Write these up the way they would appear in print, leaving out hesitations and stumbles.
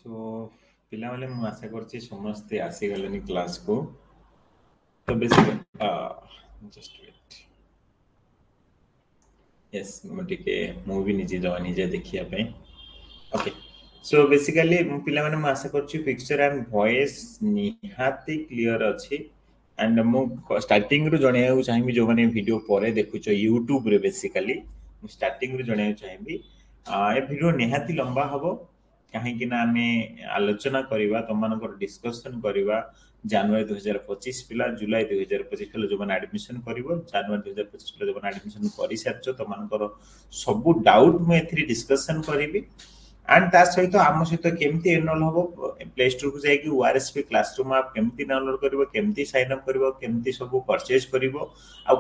सो पिला माने मु आशा करछि समस्ते आसी गलेनी क्लास को तो बेसिकली जस्ट वेट यस मुटिके मु भी निजे जवा निजे देखिया पे ओके सो बेसिकली मु पिला माने मु आशा करछि पिक्चर एंड वॉइस निहाती क्लियर अछि एंड मु स्टार्टिंग रु जणेउ चाहिबी जो माने वीडियो परे देखुछो YouTube रे बेसिकली मु स्टार्टिंग रु जणेउ चाहिबी ए वीडियो निहाती लंबा हबो कहीं ना आम आलोचना करवा तुम डिस्कसन करवा जनवरी 2025 पिला जुलाई 2025 पिला जो मैंने एडमिशन कर जनवरी 2025 पिला जो मैंने एडमिशन कर सारी तुम सब डाउट मुझे डिस्कसन करी एंड ता सहित आम सहित केमती एनरोल हम प्ले स्टोर को जाकि ओआरएसपी क्लासरूम आप केमती डाउनलोड कर केमती साइन अप कर केमती सब परचेज कर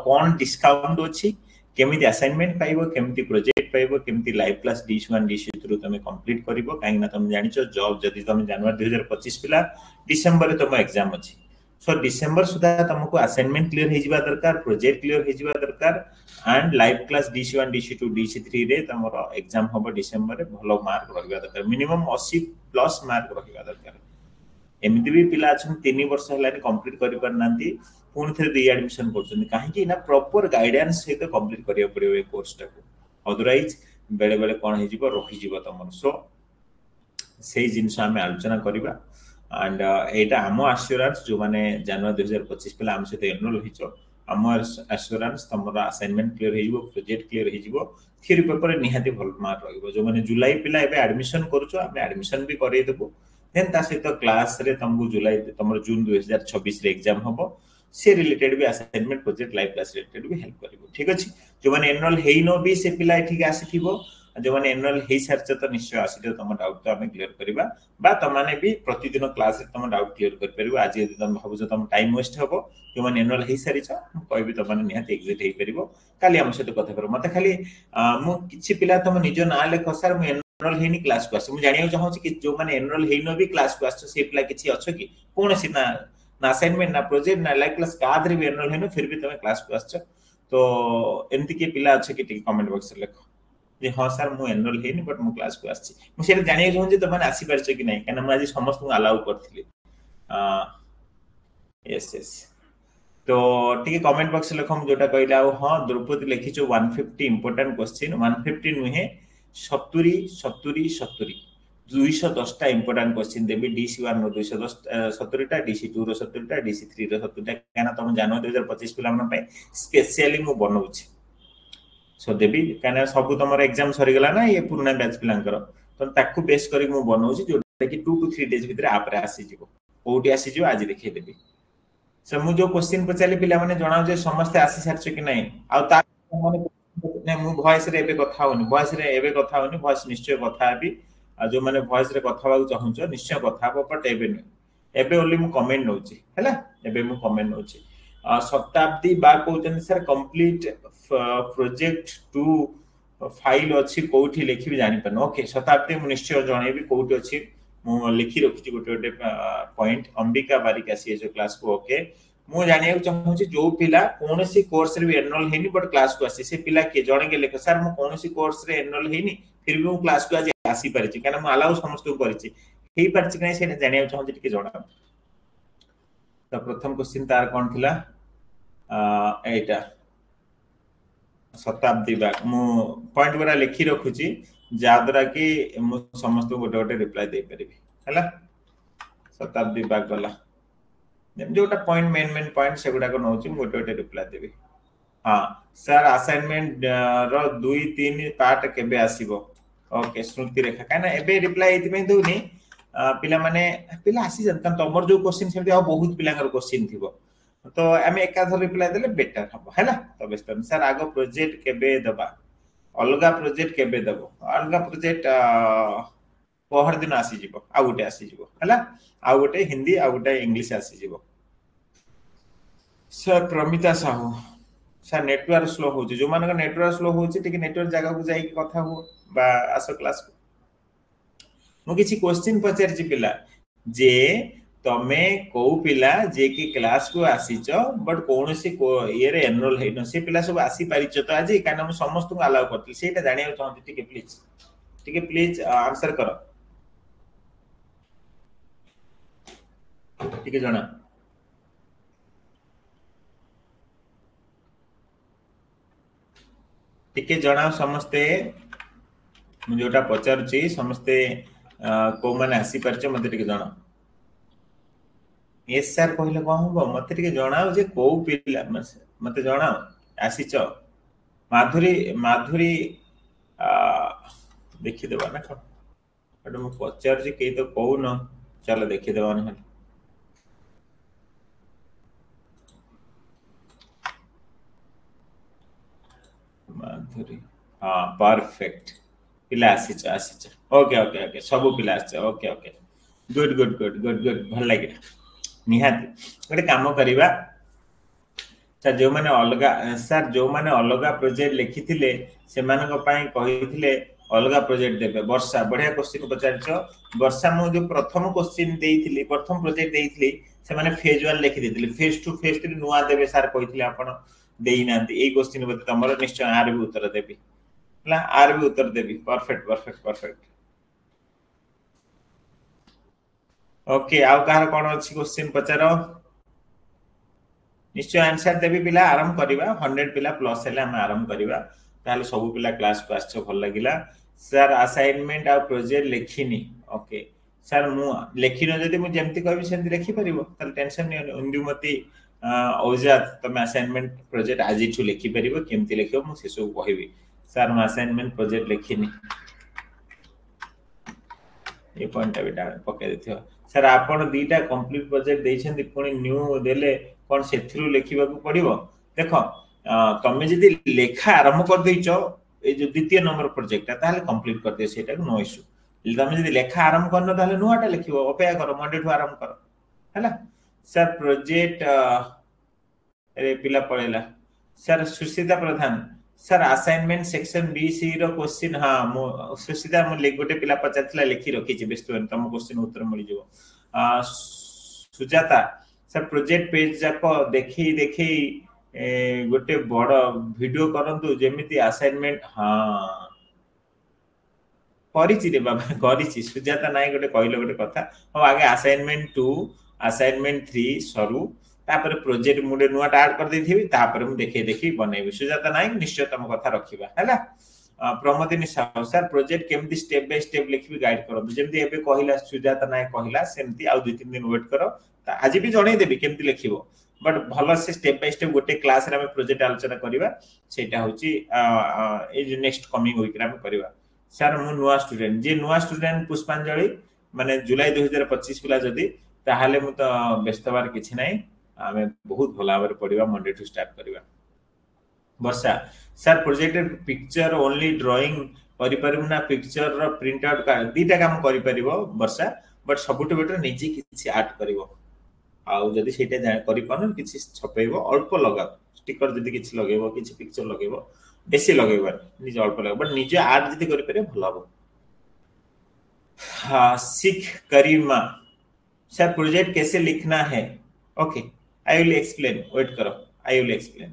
कौन डिस्काउंट अच्छी केमिति असाइनमेंट पाइबो केमिति प्रोजेक्ट पाइबो केमिति live class D1 D2 through तमे कंप्लीट करिवो काहे ना तमे जानिचो जॉब जदी तमे जनवरी 2025 पिला डिसेंबर रे तमे एग्जाम अछि सो डिसेंबर सुधा तमको असाइनमेंट क्लियर हे जिबा दरकार प्रोजेक्ट क्लियर हे जिबा दरकार and live class D1 D2 D3 रे तमरो एग्जाम होबो डिसेंबर रे भलो मार्क रहिबा दरकार मिनिमम 80 प्लस मार्क रहिबा दरकार एमती भी पिला अच्छा 3 वर्ष है कंप्लीट कर पारना पुणी थे रिएडमिशन कर प्रॉपर गाइडेंस सहित कंप्लीट करिया पड़िबो ए कोर्स टाको अदरवाइज बेले बेले कोन हे जिवो रहि जिवो तमन सो सेही जिंस आमे आलोचना करबा एंड एटा आमो एश्योरेंस जो माने जनवरी 2025 पिला आम सहित एनरोल हिचो आमो एश्योरेंस तमरा असाइनमेंट क्लियर हे जिवो प्रोजेक्ट क्लियर हे जिवो थ्योरी पेपर रे निहाती भल मार्क रहिबो जो माने जुलाई पिला एबे एडमिशन करछो आमे एडमिशन भी करे देबो देन ता सहित क्लास रे तुमको जुलाई तुम जून 2026 रे एग्जाम हम से रिलेटेड भी assignment project live class related भी हेल्प करिवो ठीक अछि जो माने एनरोल हेइ नो भी से पिला एठी आसीथिबो जो माने एनरोल हेइ सारछ तो निश्चय आसीथिबो तुम डाउट तो हमें क्लियर करबा बा तुम माने भी प्रतिदिन क्लास रे तुम डाउट क्लियर कर परबो आज यदि तुम भाबुछ तुम टाइम वेस्ट हबो जो माने एनरोल हेइ सारिछ कहबी तुम माने निहात एग्जिट हेइ परिबो काली हम सहित कथा करो मते खाली मु किछि पिला तुम निज ना लेख सर मु एनरोल हेनी क्लास को आसे मु जानियो चाहू छी कि जो माने एनरोल हेइनो भी क्लास को आछो से पिला किछि अछो कि कोन सी ना ना असाइनमेंट ना प्रोजेक्ट ना लाइव क्लास कादरे भी एनरोल हेनो फिर भी तमे क्लास को आछो तो एमती के पिला अछो कि टिक कमेंट बॉक्स रे लेखो जे हां सर मु एनरोल हेनी बट मु क्लास को आछि मु से जानियो चाहू छी तमे आसी परछो कि नै कना मु आज समस्त को अलाउ करथिली यस यस तो टिके कमेंट बॉक्स रे लेखो जोटा कहला हां द्रौपदी लिखिचो 150 इंपोर्टेंट क्वेश्चन 150 नुहे 70 70 70 210 इंपोर्टेंट क्वेश्चन देबी DC1 रो 210 70 टा DC2 रो 70 टा DC3 रो 70 टा काना तुम जानो 2025 पिला मन पे स्पेशली मु बनौछि सो देबी काना सब तुमर एग्जाम सरी गला ना ये पुराना बैच पिलांकर तो ताकू बेस करी मु बनौछि जोटा कि 2 to 3 डेज भीतर आप रे आसी जिवो कोठी आसी जिवो आज देखै देबी सो मु जो क्वेश्चन पचाली पिला माने जणाउ जे समस्त आसी सारछ कि नै आ ता माने मु वॉइस रे एबे कथा होनी वॉइस रे एबे कथा होनी वॉइस निश्चय कथा आबी आ जो माने वॉइस रे कथा बाउ चाहूछ निश्चय कथा हो बट एबे नै एबे ओनली मु कमेंट नउची हैला एबे मु कमेंट नउची शताब्दी बा कहउछन sir complete project two file अछि कोठी लिखि जानि पन ओके शताब्दी मु निश्चय जणेबी कोठी अछि मु लिखि रखि गोटे गोटे पॉइंट अंबिका बारिक आसी जो क्लास को ओके मु जानिया चाहूची जो पिला कोनोसी कोर्स रे भी एनरोल हेनी बट क्लास को आसी से पिला के जणे के लेख सर मु कोनोसी कोर्स रे एनरोल हेनी फिर भी मु क्लास को आज आसी परिची काना मु अलाउ समस्त को परिची हेई परिची नै से जानिया चाहूची टिके जणा तो प्रथम क्वेश्चन तार कोन थिला एटा शताब्दी बाग मु पॉइंट बरा लिखि रखुची जादरा कि मु समस्त को गोटे गोटे रिप्लाई दे परिबी हैला शताब्दी बाग गला जोटा पॉइंट मेन पॉइंट से गुडा को नउची गोटे गोटे रिप्लाई देबी हां सर असाइनमेंट रो 2 3 पार्ट केबे आसीबो ओके स्मृति रेखा काना एबे रिप्लाई एति में दोनी पिला माने पिला आसी जन तमर जो क्वेश्चन सेमति आ बहुत पिला कर क्वेश्चन थिबो तो हमें एकाधर रिप्लाई देले बेटर हबो हैला तो बेस्ट सर आगो प्रोजेक्ट केबे दबा अलगा प्रोजेक्ट केबे दबो अलगा प्रोजेक्ट पहर दिन आसी जिवो आ गोटे आसी जिवो हैला आ गोटे हिंदी आ गोटे इंग्लिश आसी जिवो sir Pramita Sahu sir network slow हो जो मान नेटवर्क स्लो हो टिके नेटवर्क जगह को जाई कथा हो बा आसो क्लास को मु किछि क्वेश्चन पचार छि पिला जे तमे को पिला जे कि क्लास को आसीच बट कोनोसी को ये रे एनरोल हेनो से पिला सब आसी परिच तो आज काना हम समस्त को अलाउ करथि सेटा जानिया चाहती टिके प्लीज आंसर करो टिके जणा टिके जणा समस्ते मु जोटा पचारुची समस्ते को माने आसी परचे मते टिके जणा एस सर कहले कोन हो मते टिके जणाओ जे को पिला मते जणाओ आसीच माधुरी माधुरी आ देखि देबा ना कोन अटे मु पचारुची के तो कहू न चलो देखि देबा ना माधुरी हाँ परफेक्ट पिला आसीच आसीच ओके ओके ओके सब पिला आछ okay okay good good good good good भल लागे निहाती गोटे काम करिबा सर जो माने अलगा सर जो माने अलगा प्रोजेक्ट लिखिथिले सेमानक पई कहिथिले अलगा प्रोजेक्ट देबे वर्षा बढ़िया क्वेश्चन पचारछो वर्षा मु जो प्रथम क्वेश्चन देइथिली प्रथम प्रोजेक्ट देइथिली से माने फेज 1 लिखि देथिले फेज 2 फेज 3 नुआ देबे सर कहिथिले आपण देई नांती ए क्वेश्चन बत तमरो निश्चय आर भी उत्तर देबी ला आर भी उत्तर देबी परफेक्ट परफेक्ट परफेक्ट ओके आउ कहार कोन अछि क्वेश्चन पचारो निश्चय आंसर देबी पिला आरंभ करिबा 100 पिला प्लस हेले हम आरंभ करिबा ताले सब पिला क्लास को आछो भल लागिला सर असाइनमेंट आ प्रोजेक्ट लिखिनी ओके सर मु लिखिनो जदी मु जेमति कहबी सेमति लिखि परिबो ताले टेंशन नै इंदुमती औजात तमे असाइनमेंट प्रोजेक्ट आजि छु लिखि परिबो केमति लिखियो मु सेसो कहबी सर मु असाइनमेंट प्रोजेक्ट लिखिनी ये पॉइंट अबे पके देथियो सर आपण दीटा कंप्लीट प्रोजेक्ट दैछन पुनी न्यू देले कोन सेथिरु लेखिबा को पड़िबो देखो तमे जदी लेखा आरंभ कर दैछो ए जो द्वितीय नंबर प्रोजेक्ट ताले कंप्लीट कर दे सेटा नो इशू तमे जदी लेखा आरंभ करनो ताले नुआटा लिखिबो अपेक्षा करो मंडे ठु आरंभ करो हैला सर प्रोजेक्ट अरे पिला पळेला sir Sushita Pradhan sir assignment section B C रो क्वेश्चन हां मो सुशीता मु गोटे पिला पचारथिला लिखि रखि छि बेस्ट वन तम क्वेश्चन उत्तर मिल जिवो सुजाता सर प्रोजेक्ट पेज जाको देखि देखि गोटे बड़ वीडियो करंतु जेमिति असाइनमेंट हां करिछि रे बाबा करिछि सुजाता नाय गोटे कहलो गोटे कथा हो आगे असाइनमेंट 2 असाइनमेंट 3 सरू तापर प्रोजेक्ट मुडे नुआ ऐड कर देथिबी तापर मु देखि देखि बनेबी सुजाता नाय निश्चय तम कथा रखिबा हैला प्रमोदिनी साहू सर प्रोजेक्ट केमति स्टेप बाय स्टेप लिखबी गाइड करो जेमति एबे कहिला सुजाता नाय कहिला सेमति आ 2-3 दिन वेट करो आज भी जणै देबी केमति लिखिबो बट भलो से स्टेप बाय स्टेप गोटे क्लास रे हम प्रोजेक्ट आलोचना करिबा सेटा होची ए जे नेक्स्ट कमिंग वीक रे हम करिबा सर मु नुआ स्टूडेंट जे नुआ स्टूडेंट पुष्पांजलि माने जुलाई 2025 पिला जदी ताहाले मु तो व्यस्तबार किछि नै आमे बहुत भला भाबरे पढिबा मंडे टू स्टार्ट करिबा Varsha sir project picture only drawing करि परिबु ना पिक्चर रो प्रिंट आउट का दीटा काम करि परिबो वर्षा बट सबुटे बेटर निजी किछि आर्ट करिवो आ जदी सेटा जाय करि पानो किछि छपेइबो अल्प लगा स्टिकर जदी किछि लगेबो किछि पिक्चर लगेबो बेसी लगेबो निज अल्प लगेबो बट निजे आर्ट जदी करि परिबो भलो हो हां सीख करीमा सर प्रोजेक्ट कैसे लिखना है okay I will explain wait करो I will explain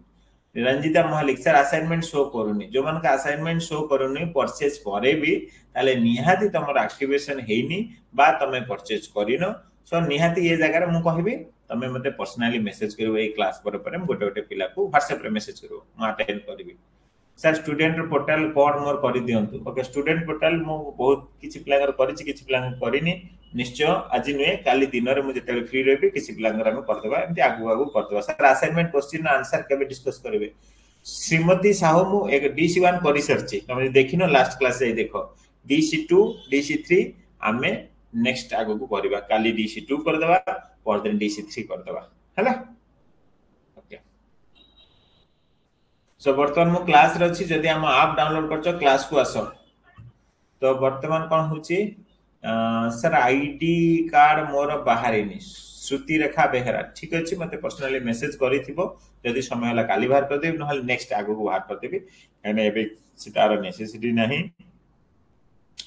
Ranjita Mahalik sir assignment show करूनी जो मन का असाइनमेंट शो करूनी परचेज करे भी ताले निहाती तमर एक्टिवेशन हेनी बा तमे परचेज करिनो सो निहाती ये जगह रे मु कहबी तमे मते पर्सनली मेसेज करिवो ए क्लास पर हम गोटे गोटे पिला को व्हाट्सएप रे मेसेज करिवो म अटेंड करबी सर स्टूडेंट पोर्टल कोड मोर करि दियंतु ओके स्टूडेंट पोर्टल मु बहुत किछि प्लागर करिछि किछि प्लागर करिनी निश्चय आज नुए काली दिन रे मु जते फ्री रहबी किछि प्लागर हम कर देबा एमति आगु आगु कर देबा सर असाइनमेंट क्वेश्चन आंसर केबे डिस्कस करबे श्रीमती साहू मु एक डीसी1 करि सरछि तमे देखिनो लास्ट क्लास रे देखो डीसी2 डीसी3 हमें नेक्स्ट आगु को करबा काली डीसी2 कर देबा पर दिन डीसी3 कर देबा हैला सो वर्तमान मु क्लास रे अछि जदी हम ऐप डाउनलोड करछो क्लास को आसो तो वर्तमान कोन होची सर आईडी कार्ड मोर बाहरिनी श्रुति रेखा बेहरा ठीक अछि मते पर्सनली मेसेज करिथिबो जदी समय होला काली बाहर कर देब नहल नेक्स्ट आगु को बाहर कर देबी एने एबे सितार नेसेसिटी नाही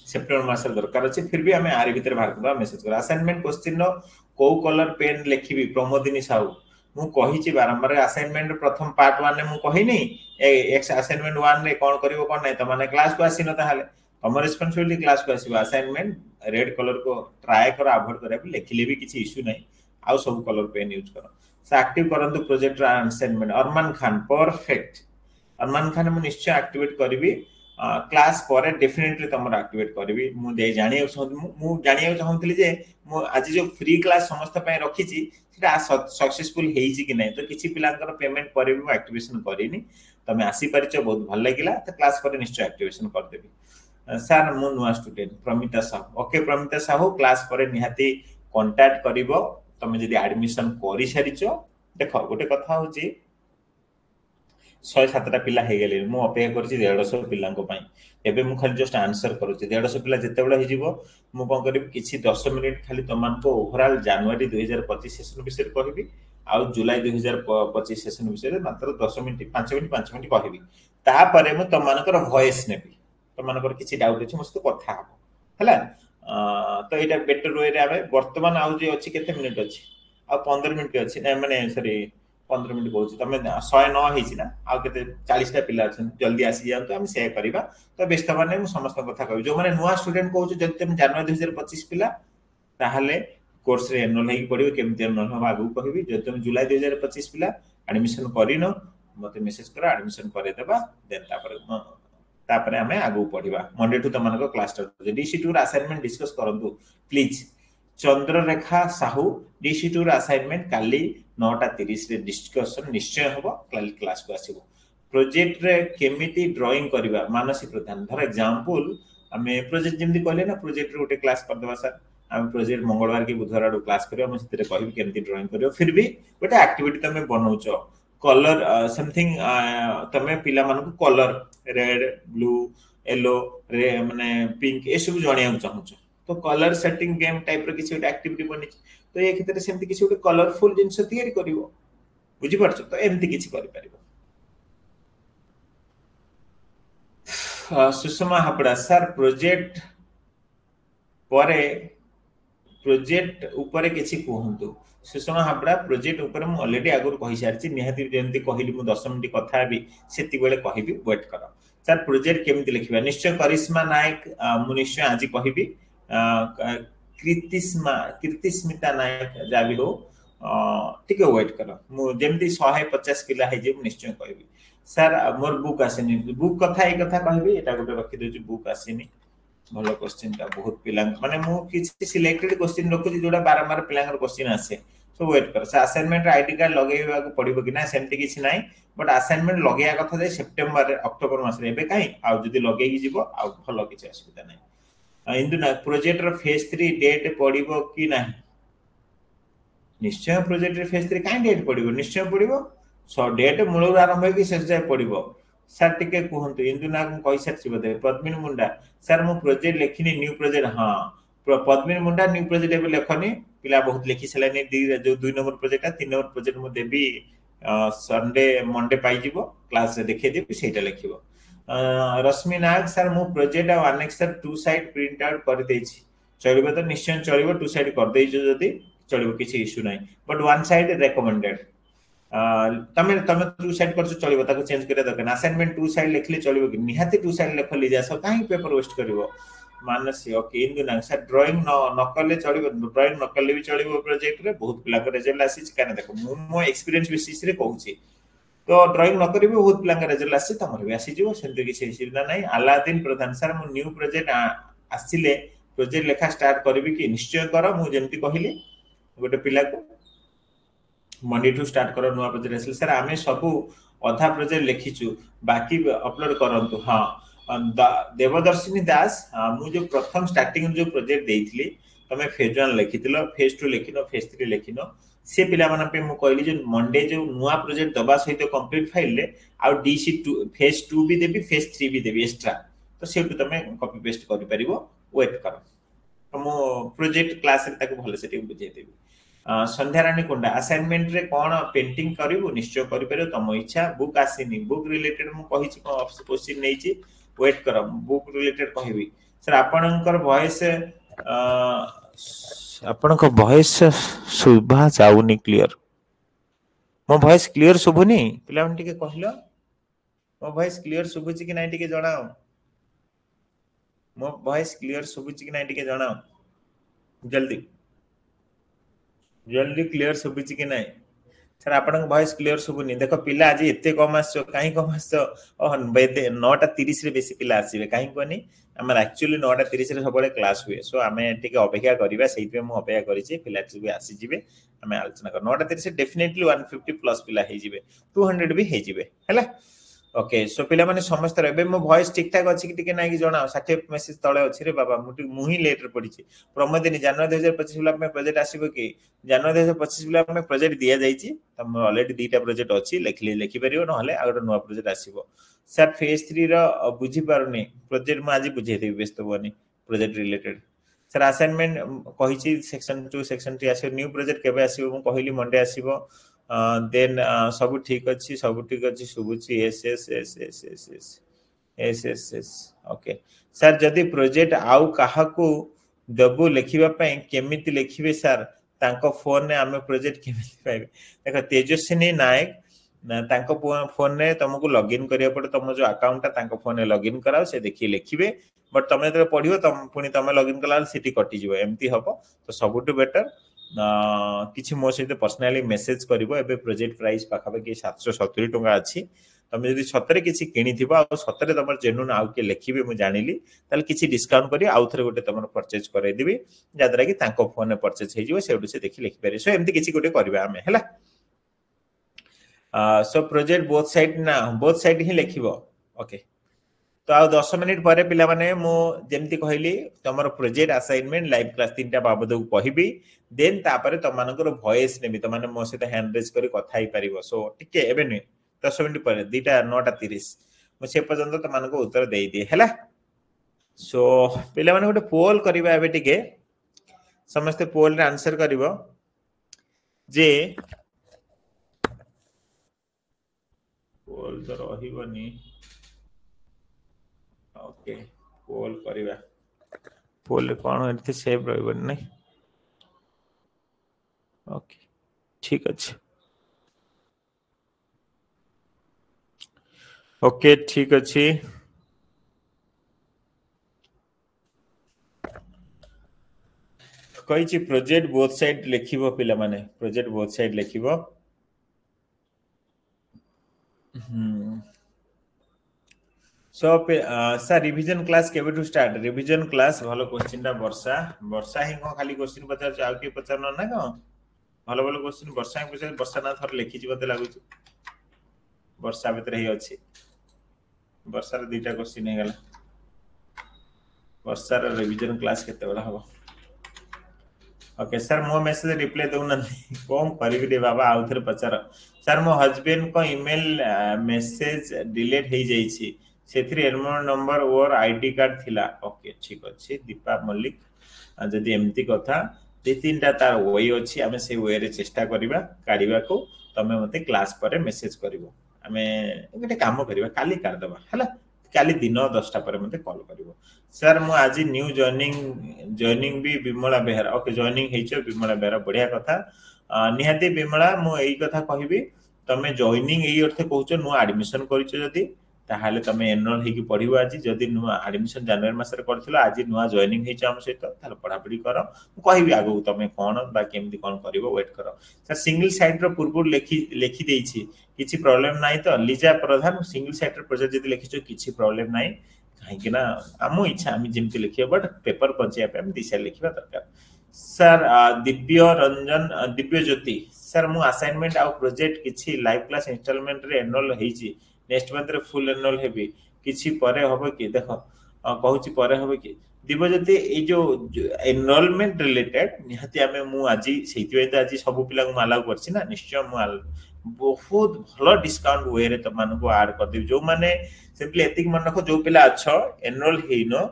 सेप्टेम्बर मास दरकार अछि फिर भी हमें आरि भीतर बाहर करबा मेसेज कर असाइनमेंट क्वेश्चन नो को कलर पेन लिखिबी प्रमोदिनी साहू मु कहिछि बारंबार असाइनमेंट प्रथम पार्ट 1 ने मु कहि नै एक्स असाइनमेंट 1 रे कोन करिवो कोन नै त माने क्लास को आसी न ताहाले हम रिस्पांसिबिलिटी क्लास को आसीबा असाइनमेंट रेड कलर को ट्राई कर अवॉइड करे लिखिले भी किछि इश्यू नै आउ सब कलर पेन यूज करो से एक्टिव करंतु प्रोजेक्ट असाइनमेंट अरमान खान परफेक्ट अरमान खान मु निश्चय एक्टिवेट करबी क्लास पर डेफिनेटली तुम एक्टिवेट करबी मु दे जानि मु जानि चाहूतली जे मु आज जो फ्री क्लास समस्त पय रखी छी सेटा सक्सेसफुल हेई कि नहीं तो किसी पिलांकर पेमेंट पर भी एक्टिवेशन करिनी तमे आसी परिचय बहुत भल लागिला तो क्लास पर निश्चय एक्टिवेशन कर देबी सर मु नुआ student Pramita Sahu okay Pramita Sahu class पर निहाती कांटेक्ट करिवो तमे जदी एडमिशन करि सारिचो देखो गोटे कथा होची 107टा पिला हे गेले मु अपेक्षा करछि 150 पिलांको पई एबे मु खाली जस्ट आंसर करूछि 150 पिला जते बेला हे जिवो मु कोन करिब किछि 10 मिनिट खाली तमान को ओवरऑल जनवरी 2025 सेशन विषय कहबी आ जुलाई 2025 सेशन विषय मात्र 10 मिनिट 5 मिनिट 5 मिनिट कहबी ता परे मु तमानकर वॉइस नेबी तमानकर किछि डाउट अछि मस्त कथा हला तो एटा बेटर वे रे आबे वर्तमान आउ जे अछि केते मिनिट अछि आ 15 मिनिट अछि माने सॉरी 15 मिनिट कहूँ तुम 109 होना आउ के 40टा पिला अच्छा जल्दी आसी जातु आम से करवा तो व्यस्त मैंने समस्त कथा कह जो मैंने नुआ स्टूडेंट कहूँ जब तुम जनवरी 2025 पिला ताहले कोर्स रे एनरोल होई पड़िबो केमती एनरोल हम आगु कहबी जब तुम जुलाई 2025 पिला एडमिशन करिनो मते मेसेज करा एडमिशन करे देबा देन तापरे हमें आगु पढ़िबा मंडे टू तमनको क्लास स्टार्ट डीसी2 रा असाइनमेंट डिस्कस करंतु प्लीज चंद्ररेखा साहू डीसी2 रा असाइनमेंट काली 9:30 रे डिस्कशन निश्चय होबो काली क्लास को आसीबो प्रोजेक्ट रे केमिति ड्राइंग करबा मानसी प्रधान फॉर एग्जांपल हमें प्रोजेक्ट जेमति कहले ना प्रोजेक्ट रे गोटे क्लास कर देबा सर हम प्रोजेक्ट मंगलवार के बुधवार आडू क्लास करियो हम सेते कहबी केमिति ड्राइंग करियो फिर भी गोटे एक्टिविटी तमे बनौचो कलर समथिंग तमे पिला मानको कलर रेड ब्लू येलो रे माने पिंक ए सब जणिया चाहूचो तो कलर सेटिंग गेम टाइप रो किसी गोटे एक्टिविटी बनि तो ये क्षेत्र सेमति किसी गोटे कलरफुल जिंस तयारी करिवो बुझी परछो तो एमति किसी करि परिवो सुषमा हापड़ा सर प्रोजेक्ट परे प्रोजेक्ट ऊपर किसी कहतु सुषमा हापड़ा प्रोजेक्ट ऊपर मु ऑलरेडी आगुर कहि सारछि निहाती जेंति कहिली मु 10 मिनिट कथा हेबी सेति बेले कहिबी वेट करो सर प्रोजेक्ट केमिति लिखिबा निश्चय करिश्मा नायक मु निश्चय आज कहिबी कीर्तिस्मिता नायक जाबी हो टिके वेट करो मु जेमति 150 पिला हे जे निश्चय कहबी सर मोर बुक आसेनी बुक कथा ए कथा कहबी एटा गोटे रखि देछि बुक आसेनी भलो क्वेश्चन का बहुत पिला माने मु किछि सिलेक्टेड क्वेश्चन रखुछि जोडा बारंबार पिलांगर क्वेश्चन आसे सो वेट कर से असाइनमेंट आईडी कार्ड लगेबा को पड़िबो कि ना सेमति किछि नाही बट असाइनमेंट लगेया कथा जे सितंबर अक्टोबर मास रे एबे काई आ जदी लगेई जिवो आ भलो किछि असुविधा नाही इंदु ना प्रोजेक्ट रो फेज 3 डेट पड़िबो कि नाही निश्चय प्रोजेक्ट रे फेज 3 काई डेट पड़िबो निश्चय पड़िबो सो डेट मूल आरंभ होई कि शेष जाय पड़िबो सर टिके कहंतु इंदु ना कहि सारछि बदे पद्मिन मुंडा सर मु प्रोजेक्ट लेखिनी न्यू प्रोजेक्ट हां पद्मिन मुंडा न्यू प्रोजेक्ट एबे लेखनी पिला बहुत लेखि सलानी जो 2 नंबर प्रोजेक्ट 3 नंबर प्रोजेक्ट मु देबी संडे मंडे पाई जिवो क्लास रे देखै देबी सेटा लेखिबो रश्मि नायक सर मु प्रोजेक्ट आ अनेक्सर 2 साइड प्रिंट आउट कर देछि चलिबो तो निश्चय चलिबो 2 साइड कर देइजो जदी चलिबो किछि इशू नाही बट वन साइड रेकमेंडेड तमे तमे 2 साइड करछ चलिबो ताको चेंज करे दरकार असाइनमेंट 2 साइड लिखले चलिबो कि निहाती 2 साइड लेख ली जासो काहे पेपर वेस्ट करिवो मानसी ओके इंदु ना सर ड्राइंग न करले चलिबो ड्राइंग न करले भी चलिबो प्रोजेक्ट रे बहुत पिला के रिजल्ट आसी काने देखो मो एक्सपीरियंस बेसिस रे कहूची तो ड्राइंग न करिवो बहुत पिला के रिजल्ट आसी तमर भी आसी जिवो सेंते किछि सुविधा नाही अलादीन प्रधान सर मो न्यू प्रोजेक्ट आसिले प्रोजेक्ट लेखा स्टार्ट करबी कि निश्चय करो मु जेंति कहिली गोटे पिला को मंडे टू स्टार्ट करो नुआ प्रोजेक्ट आसिले सर आमे सबु अधा प्रोजेक्ट लिखिछु बाकी अपलोड करंतु हां देवदर्शिनी दास मु जो प्रथम स्टार्टिंग जो प्रोजेक्ट देइथिली तमे फेज 1 लिखितिलो फेज 2 लिखिनो फेज 3 लिखिनो से पिला माने पे मु कहली जो मंडे जो नुआ प्रोजेक्ट दबा सहित कंप्लीट फाइल ले आ डीसी2 फेज 2 भी देबी फेज 3 भी देबी एक्स्ट्रा तो सेटु तमे कॉपी पेस्ट करि परिबो वेट करो तो मु प्रोजेक्ट क्लास रे ताको भले सेटी बुझाइ देबी संध्या रानी कोंडा असाइनमेंट रे कोन पेंटिंग करिवो निश्चय करि परियो तम इच्छा बुक आसीनी बुक रिलेटेड मु कहिछि को क्वेश्चन नेछि वेट करो बुक रिलेटेड कहबी सर आपनकर वॉइस सुभा जाउनी क्लियर मो वॉइस क्लियर सुबुनी पिला मन टिके कहलो मो वॉइस क्लियर सुबुची कि नै टिके जणाओ मो वॉइस क्लियर सुबुची कि नै टिके जणाओ जल्दी जल्दी क्लियर सुबुची कि नहीं सर आपन वॉइस क्लियर सुबुनी देख पिला आज एते कम आसो काई कम आसो ओ 9:30 रे बेसी पिला आसीबे काई कोनी हमर एक्चुअली 9:30 रे सबले क्लास हुए सो आमे टिके अपेक्षा करिबा सेहि पे मु अपेक्षा करिछि पिला भी आसी जिवे आमे आलोचना कर 9:30 से डेफिनेटली 150 प्लस पिला हे जिवे 200 भी हे जिवे हैला ओके सो पिला माने समस्त रे मो वॉइस ठीक ठाक अछि कि टिके नै कि जणाओ 60 मेसेज तळे अछि रे बाबा मु ही लेट रे पडिछि प्रमोदिनी जनवरी 2025 बिला में प्रोजेक्ट आसीबो कि जनवरी 2025 बिला में प्रोजेक्ट दिया जाइछि तम ऑलरेडी दीटा प्रोजेक्ट अछि लेखि परियो न हले आगो नुवा प्रोजेक्ट आसीबो सर फेज 3 रो बुझी पारुनी प्रोजेक्ट म आज बुझे देबी व्यस्त बनी प्रोजेक्ट रिलेटेड सर असाइनमेंट कहिछि सेक्शन 2 सेक्शन 3 आसीबो न्यू प्रोजेक्ट केबे आसीबो मु कहिली मंडे आसीबो देन सब ठीक अछि सुबुची yes yes yes yes yes yes yes yes yes okay sir जदी प्रोजेक्ट आउ काहाकू देबु लेखिबा पई केमिति लेखिबे सर तांको फोन ने आमे प्रोजेक्ट केमिति पाइबे देखो तेजस्विनी नायक तांको फोन ने तुमको लॉगिन करिया पड़े तुम जो अकाउंट ता तांको फोन ने लॉगिन कराओ से देखि लेखिबे बट तमे जब पढियो तम पुनी तमे लॉगिन कला सिटी कटि जिवो एम्ति हबो तो सबुटु बेटर किछि मो सहित पर्सनली मेसेज करिवो एबे प्रोजेक्ट प्राइस पाखा कि 770 टंका अछि तमे जदि सतरे किछि किनिथिबो आ सतरे तमर जेनुन आउ के लेखिबे मु जानिली ताल किछि डिस्काउंट करी आउ थरे गोटे तमर परचेज करै दिबी जादरा कि तांको फोन ने परचेज हे जिवो सेउडु से देखि लेखि पारे सो एम्ति किछि गोटे करबा हमें हैला सो प्रोजेक्ट बोथ साइड ही लेखिबो ओके तो आ 10 मिनिट परे पिला माने मु जेमति कहली तमर प्रोजेक्ट असाइनमेंट लाइव क्लास 3टा बाबद को कहिबी देन तापरे तमानकर वॉइस नेबी तमाने मो सहित हैंड रेज करी कथा ही परिबो सो टिके एबे नै 10 मिनिट परे दीटा 9:30 मु से पर्यंत तमानको उत्तर देई दिए हैला सो पिला माने गोटे पोल करिबा एबे टिके समस्त पोल रे आंसर करिवो जे पोल तो रहिबनी ओके पोल करिबा पोल कोन एते सेव रहबन नै ओके ठीक अछि ओके ठीक अछि कहिछि प्रोजेक्ट बोथ साइड लेखिबो पिला माने प्रोजेक्ट बोथ साइड लेखिबो सो सर रिवीजन क्लास केबे टू स्टार्ट रिवीजन क्लास भलो क्वेश्चन ता वर्षा ही को खाली क्वेश्चन पचार आ के पचार न ना को भलो भलो क्वेश्चन वर्षा ही पचार वर्षा ना थर लेखि छि बते लागु छि वर्षा भीतर ही अछि वर्षा रे दीटा क्वेश्चन हे गला वर्षा रे रिवीजन क्लास केते बडा हबो ओके सर मो मैसेज रिप्लाई दउ न कोन करिबि रे बाबा आउ थरे पचार सर मो हस्बैंड को ईमेल मैसेज डिलीट हे जाई छि सेथि एनरोल नंबर और आईडी कार्ड थिला ओके ठीक अछि दीपा मल्लिक जदि एमती कथा दे तीनटा तार वे अछि हमें से वे रे चेष्टा करिबा काढिबा को तमे मते क्लास पर मेसेज करिवो हमें गोटे काम करिबा काली कर दबा हला काली दिन 10टा पर मते कॉल करिवो सर मु आज न्यू जॉइनिंग भी विमला बेहरा ओके जॉइनिंग हेचो विमला बेहरा बढ़िया कथा निहाती विमला मु एई कथा कहिबी तमे जॉइनिंग एई अर्थ कहउछो नु एडमिशन करिछो जदी ताहाले तमे एनरोल हेकी पढिबो आज जदी नु एडमिशन जनवरी मासरे करथिलो आज नुवा जॉइनिंग हेचो हम सहित ताले पढा पढी करो कहिबी आगो तमे कोन बा केमदी कोन करिवो वेट करो सर सिंगल साइड रो पूर्व लेखि देइछि किछि प्रॉब्लम नाही तो लिजा प्रधान सिंगल साइड रो प्रोजेक्ट जदी लिखिछो किछि प्रॉब्लम नाही काहे कि ना आमो इच्छा आमी जेमति लिखियो बट पेपर पंचिया पे हम दिशा लिखिबा दरकार सर दिव्य रंजन दिव्य ज्योति सर मु असाइनमेंट आ प्रोजेक्ट किछि लाइव क्लास इंस्टॉलमेंट रे एनरोल हेछि नेक्स्ट मंथ रे फुल एनरोल हेबी किछि परे होबो कि देखो कहूछि परे होबो कि दिव्यज्योति ए जो एनरोलमेंट रिलेटेड निहाती आमे मु आजि सेति तो आजि सब पिला को माला करछि ना निश्चय मु बहुत भलो डिस्काउंट वे रे तमानको ऐड कर दिबि जो माने सिंपली एतिक मन रखो जो पिला अच्छो एनरोल हेइनो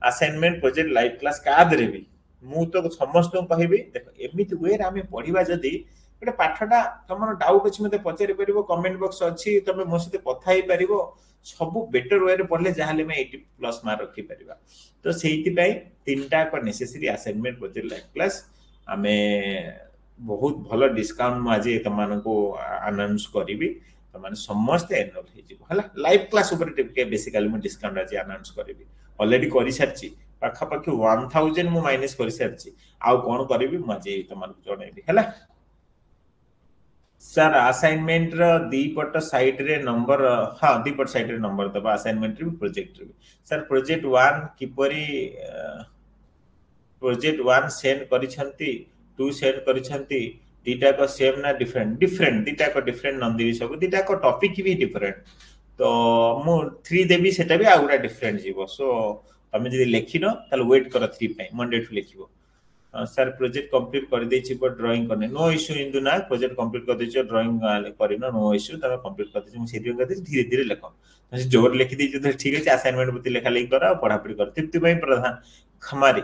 असाइनमेंट प्रोजेक्ट लाइव क्लास का देबी मु तो समस्त कहबी देखो एमिति वे रे आमे पढिबा जदी गोटे पाठटा तमर डाउट अछि मते पचारि परिबो कमेंट बॉक्स अछि तमे मो सते कथा ही परिबो सब बेटर वे रे पढले जाहले में 80 प्लस मार्क रखि परिबा तो सेहिति पई तीनटा को necessary assignment project live class हमें बहुत भलो डिस्काउंट मु आज तमानको अनाउंस करिवि तमाने समस्त एनरोल हे जिवो हला लाइव क्लास ऊपर टिके बेसिकली मु डिस्काउंट आज अनाउंस करिवि ऑलरेडी करि सारची पाखापाखि 1000 मु माइनस कर सारी आउ कौन करी मुझे तुम जनइबी है सर असाइनमेंट रो दीपट साइड रे नंबर हाँ दीपट साइड रे नंबर दबा असाइनमेंट रे प्रोजेक्ट रे सर प्रोजेक्ट 1 किपरि प्रोजेक्ट 1 सेंड करिसंती 2 सेंड करिसंती दीटा को सेम ना डिफरेंट डिफरेंट दीटा को डिफरेंट नंदी सब दीटा को टॉपिक भी डिफरेंट तो मु 3 देबी सेटा भी आउरा डिफरेंट जीवो सो तमे जदी लेखिनो ताले वेट करो 3 पे मंडे टू लिखिबो सर प्रोजेक्ट कंप्लीट कर देछि पर ड्राइंग करने नो इश्यू इंदु ना प्रोजेक्ट कंप्लीट कर देछि ड्राइंग करिनो नो इश्यू तमे कंप्लीट कर देछि मु सेति कर देछि धीरे धीरे लेखो जोर लिखि देछि तो ठीक है असाइनमेंट बुती लेखा लेखि करा पढ़ा पढ़ी कर तृप्ति पई प्रधान खमारी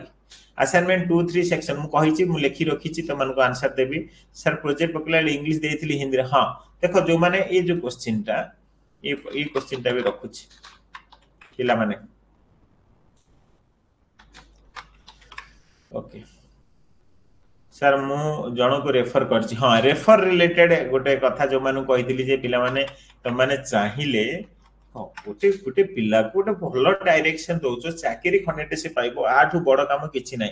असाइनमेंट 2 3 सेक्शन मु कहि छि मु लेखि रखि छि तमन को आंसर देबी सर प्रोजेक्ट पकला इंग्लिश देथिली हिंदी हां देखो जो माने ए जो क्वेश्चन टा ये क्वेश्चन टा भी रखु छि पिला माने ओके सर मु जण को रेफर करछि हां रेफर रिलेटेड गोटे कथा जो मानु कहितली जे पिला माने त माने चाहिले गोटे गोटे पिला को गोटे भलो डायरेक्शन दोचो चाकरी खनेटे से पाइबो आठु बड़ काम किछि नै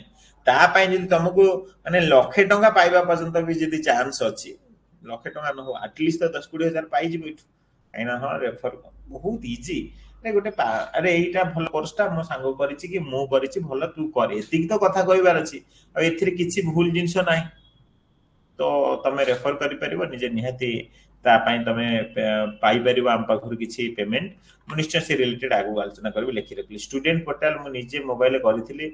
ता पई जदि तुमको माने लाख टका पाइबा पर्यंत भी जदि चांस अछि लाख टका न हो एटलीस्ट तो 10-20 पाइ जिबो इठु आइना हां रेफर बहुत इजी गोटे अरे एटा भल कोर्सटा मो सांग करिछि कि मु करिछि भल तू करे एतिक तो कथा कहबार अछि आ एथिरे किछि भूल जिंस नाही तो तमे रेफर करि परिबो निजे निहाती ता पई तमे पाई परिबो हम पाखर किछि पेमेंट मु निश्चय से रिलेटेड आगु आलोचना करबी लेखि रखली स्टूडेंट पोर्टल मु निजे मोबाइल करिथिली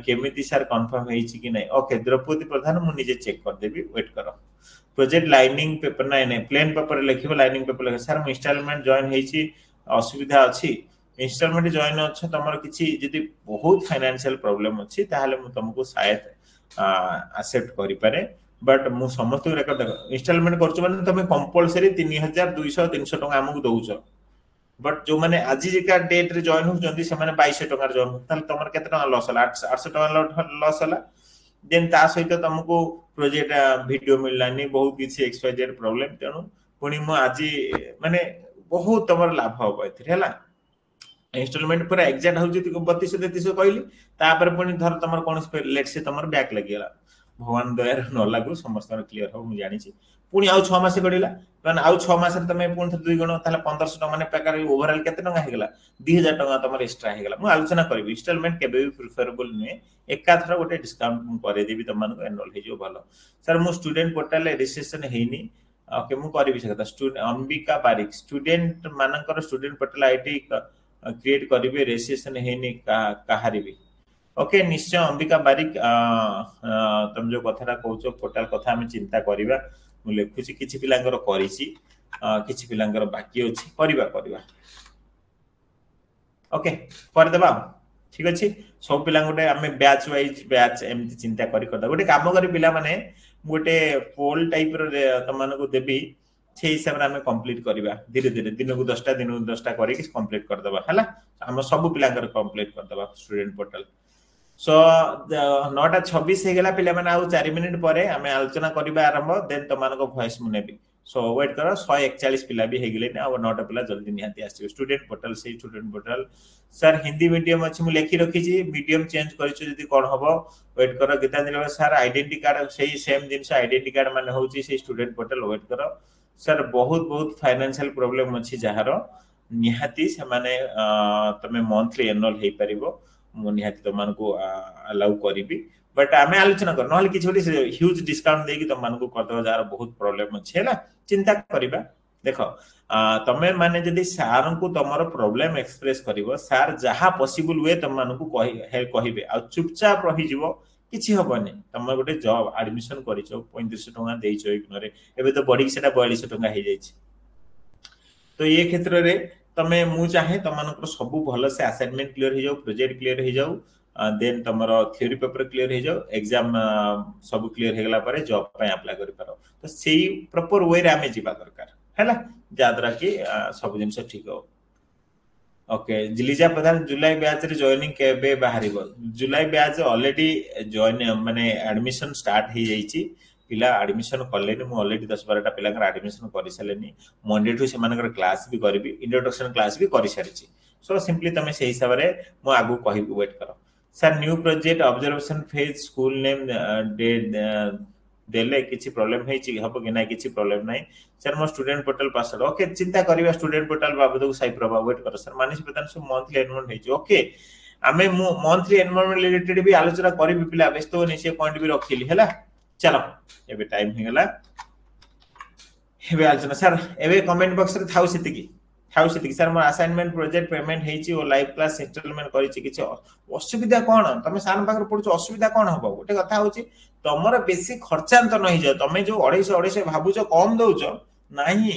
केमिति सर कंफर्म हेछि कि नै ओके द्रौपदी प्रधान मु निजे चेक कर देबी वेट करो प्रोजेक्ट लाइनिंग पेपर नै नै प्लेन पेपर लिखिबो लाइनिंग पेपर लिख सर मु इंस्टॉलमेंट जॉइन हेछि असुविधा अछि इंस्टॉलमेंट जॉइन अछि तमर किछि जदि बहुत फाइनेंशियल प्रॉब्लम अछि ताहाले मु तुमको शायद एक्सेप्ट करि पारे बट मु समस्त रेकॉर्ड इंस्टॉलमेंट करछु माने तमे कंपल्सरी 3200 300 टका हमकु दउछो बट जो माने आज जेका डेट रे जॉइन हो जंदी से माने 2200 टका जॉइन ताले तमर केते टका लॉस होला 800 टका लॉस होला देन ता सहित तुमको प्रोजेक्ट वीडियो मिललानी बहुत किछि एक्सवाइजेड प्रॉब्लम तेनु पुनी मु आज माने बहुत तमर लाभ हो एथिरे हला इंस्टॉलमेंट पूरा एग्जैक्ट हो जति 3200 कहली तापर पुनी धर तमर कोन लेट से तमर बैक लागिला भगवान दयार न लागु समस्त क्लियर हो मु जानि छी पुनी आउ 6 मास गडिला माने आउ 6 मास रे तमे पुनी 2 गुण ताले 1500 टका माने पैकार ओवरऑल केते टका हे गेला 2000 टका तमर एक्स्ट्रा हे गेला मु आलोचना करबी इंस्टॉलमेंट केबे भी प्रिफरेबल ने एका थरा गोटे डिस्काउंट मु करे देबी तमन को एनरोल हे जो भलो सर मु स्टूडेंट पोर्टल रजिस्ट्रेशन हेनी ओके मु करबी सकता स्टूडेंट अंबिका बारिक स्टूडेंट मानकर स्टूडेंट पोर्टल आईडी क्रिएट करिवे रजिस्ट्रेशन हेनी काहारी भी ओके निश्चय अंबिका बारिक तुम जो कथाटा कहउछो पोर्टल कथा हम चिंता करिवा मु लेखुची किछि पिलांगर करिछि किछि पिलांगर बाकी अछि करिवा ओके कर देबा ठीक अछि सब पिला गोटे हमें बैच वाइज बैच एमति चिंता करि करदा गोटे काम करी पिला माने गोटे पोल टाइप रो तमन को देबी से हिसाब रे हमें कंप्लीट करिवा धीरे धीरे दिन को 10टा करी कि कंप्लीट कर देबा हला हम सब पिलांगर कंप्लीट कर देबा स्टूडेंट पोर्टल सो 9:26 हे गेला पिला माने आउ 4 मिनिट परे हमें आलोचना करिबा आरंभ देन तमान को वॉइस मुनेबी सो वेट करो 141 पिला भी हे गेले ने आ 9टा पिला जल्दी निहाती आसी स्टूडेंट पोर्टल से student portal sir Hindi medium अछि मु लेखि रखि छी मीडियम चेंज करिछु जदी कोन हबो वेट करो गीतांजलि सर आइडेंटिटी कार्ड सही सेम जिंस आइडेंटिटी कार्ड माने होची से स्टूडेंट पोर्टल वेट करो सर बहुत बहुत फाइनेंशियल प्रॉब्लम अछि जहारो निहाती से माने तमे मंथली एनरोल हे परिबो मु निहाती तमान को अलाउ करिबी बट आमे आलोचना कर नहले किछ होली ह्यूज डिस्काउंट देकी तमान को करदो जार बहुत प्रॉब्लम अछि हैला चिंता करिबा देखो तमे माने जदी सार को तमरो प्रॉब्लम एक्सप्रेस करिवो सार जहा पॉसिबल वे तमान को कहिबे आ चुपचाप रहि जिवो किछि हबनी तम गोटे जॉब एडमिशन करिछो 3500 टका देइछो इग्नोरे एबे तो बडी सेटा 4200 टका हे जाइछि तो ये क्षेत्र रे तमे मु चाहे तमनकर सब भलो से असाइनमेंट क्लियर हे जाऊ प्रोजेक्ट क्लियर हे जाऊ देन तमरो थ्योरी पेपर क्लियर हे जाऊ एग्जाम सब क्लियर हे गला पारे जॉब पे अप्लाई करि पारो तो सेही प्रॉपर वे रे हमें जीवा दरकार हैला जादरा कि सब जिंस ठीक हो ओके जिलिजा प्रधान जुलाई बैच रे जॉइनिंग केबे बाहरिबो जुलाई बैच ऑलरेडी जॉइन माने एडमिशन स्टार्ट हे जाईची पिला एडमिशन करले मु ऑलरेडी 10-12टा पिला कर एडमिशन करि सलेनी मंडे टू सेमानकर क्लास भी करबी इंट्रोडक्शन क्लास भी करि सारिची सो सिंपली तमे से हिसाब रे मु आगु कहि वेट करो sir new project observation phase school name date देले किछि प्रॉब्लम है छि हबो कि ना किछि प्रॉब्लम नाही सर मो स्टूडेंट पोर्टल पासवर्ड ओके चिंता करिवा स्टूडेंट पोर्टल बाबू साइ प्रभा वेट कर सर मानिस प्रधान सु मंथली एनरोलमेंट है ओके आमे मंथली एनरोलमेंट रिलेटेड भी आलोचना करिबि पिला व्यस्त होनी से पॉइंट भी रखिली हैला चलो एबे टाइम हो गेला एबे आलोचना सर एबे कमेंट बॉक्स रे थाउ सेति की सर मोर असाइनमेंट प्रोजेक्ट पेमेंट हेची ओ लाइव क्लास इंस्टॉलमेंट करिछि किछि असुविधा कोन तमे सान पाकर पडुछ असुविधा कोन हबो गोटे कथा होची तमर बेसी खर्चांत नहि जा तमे जो 250 भाबुछ कम दउछ नाही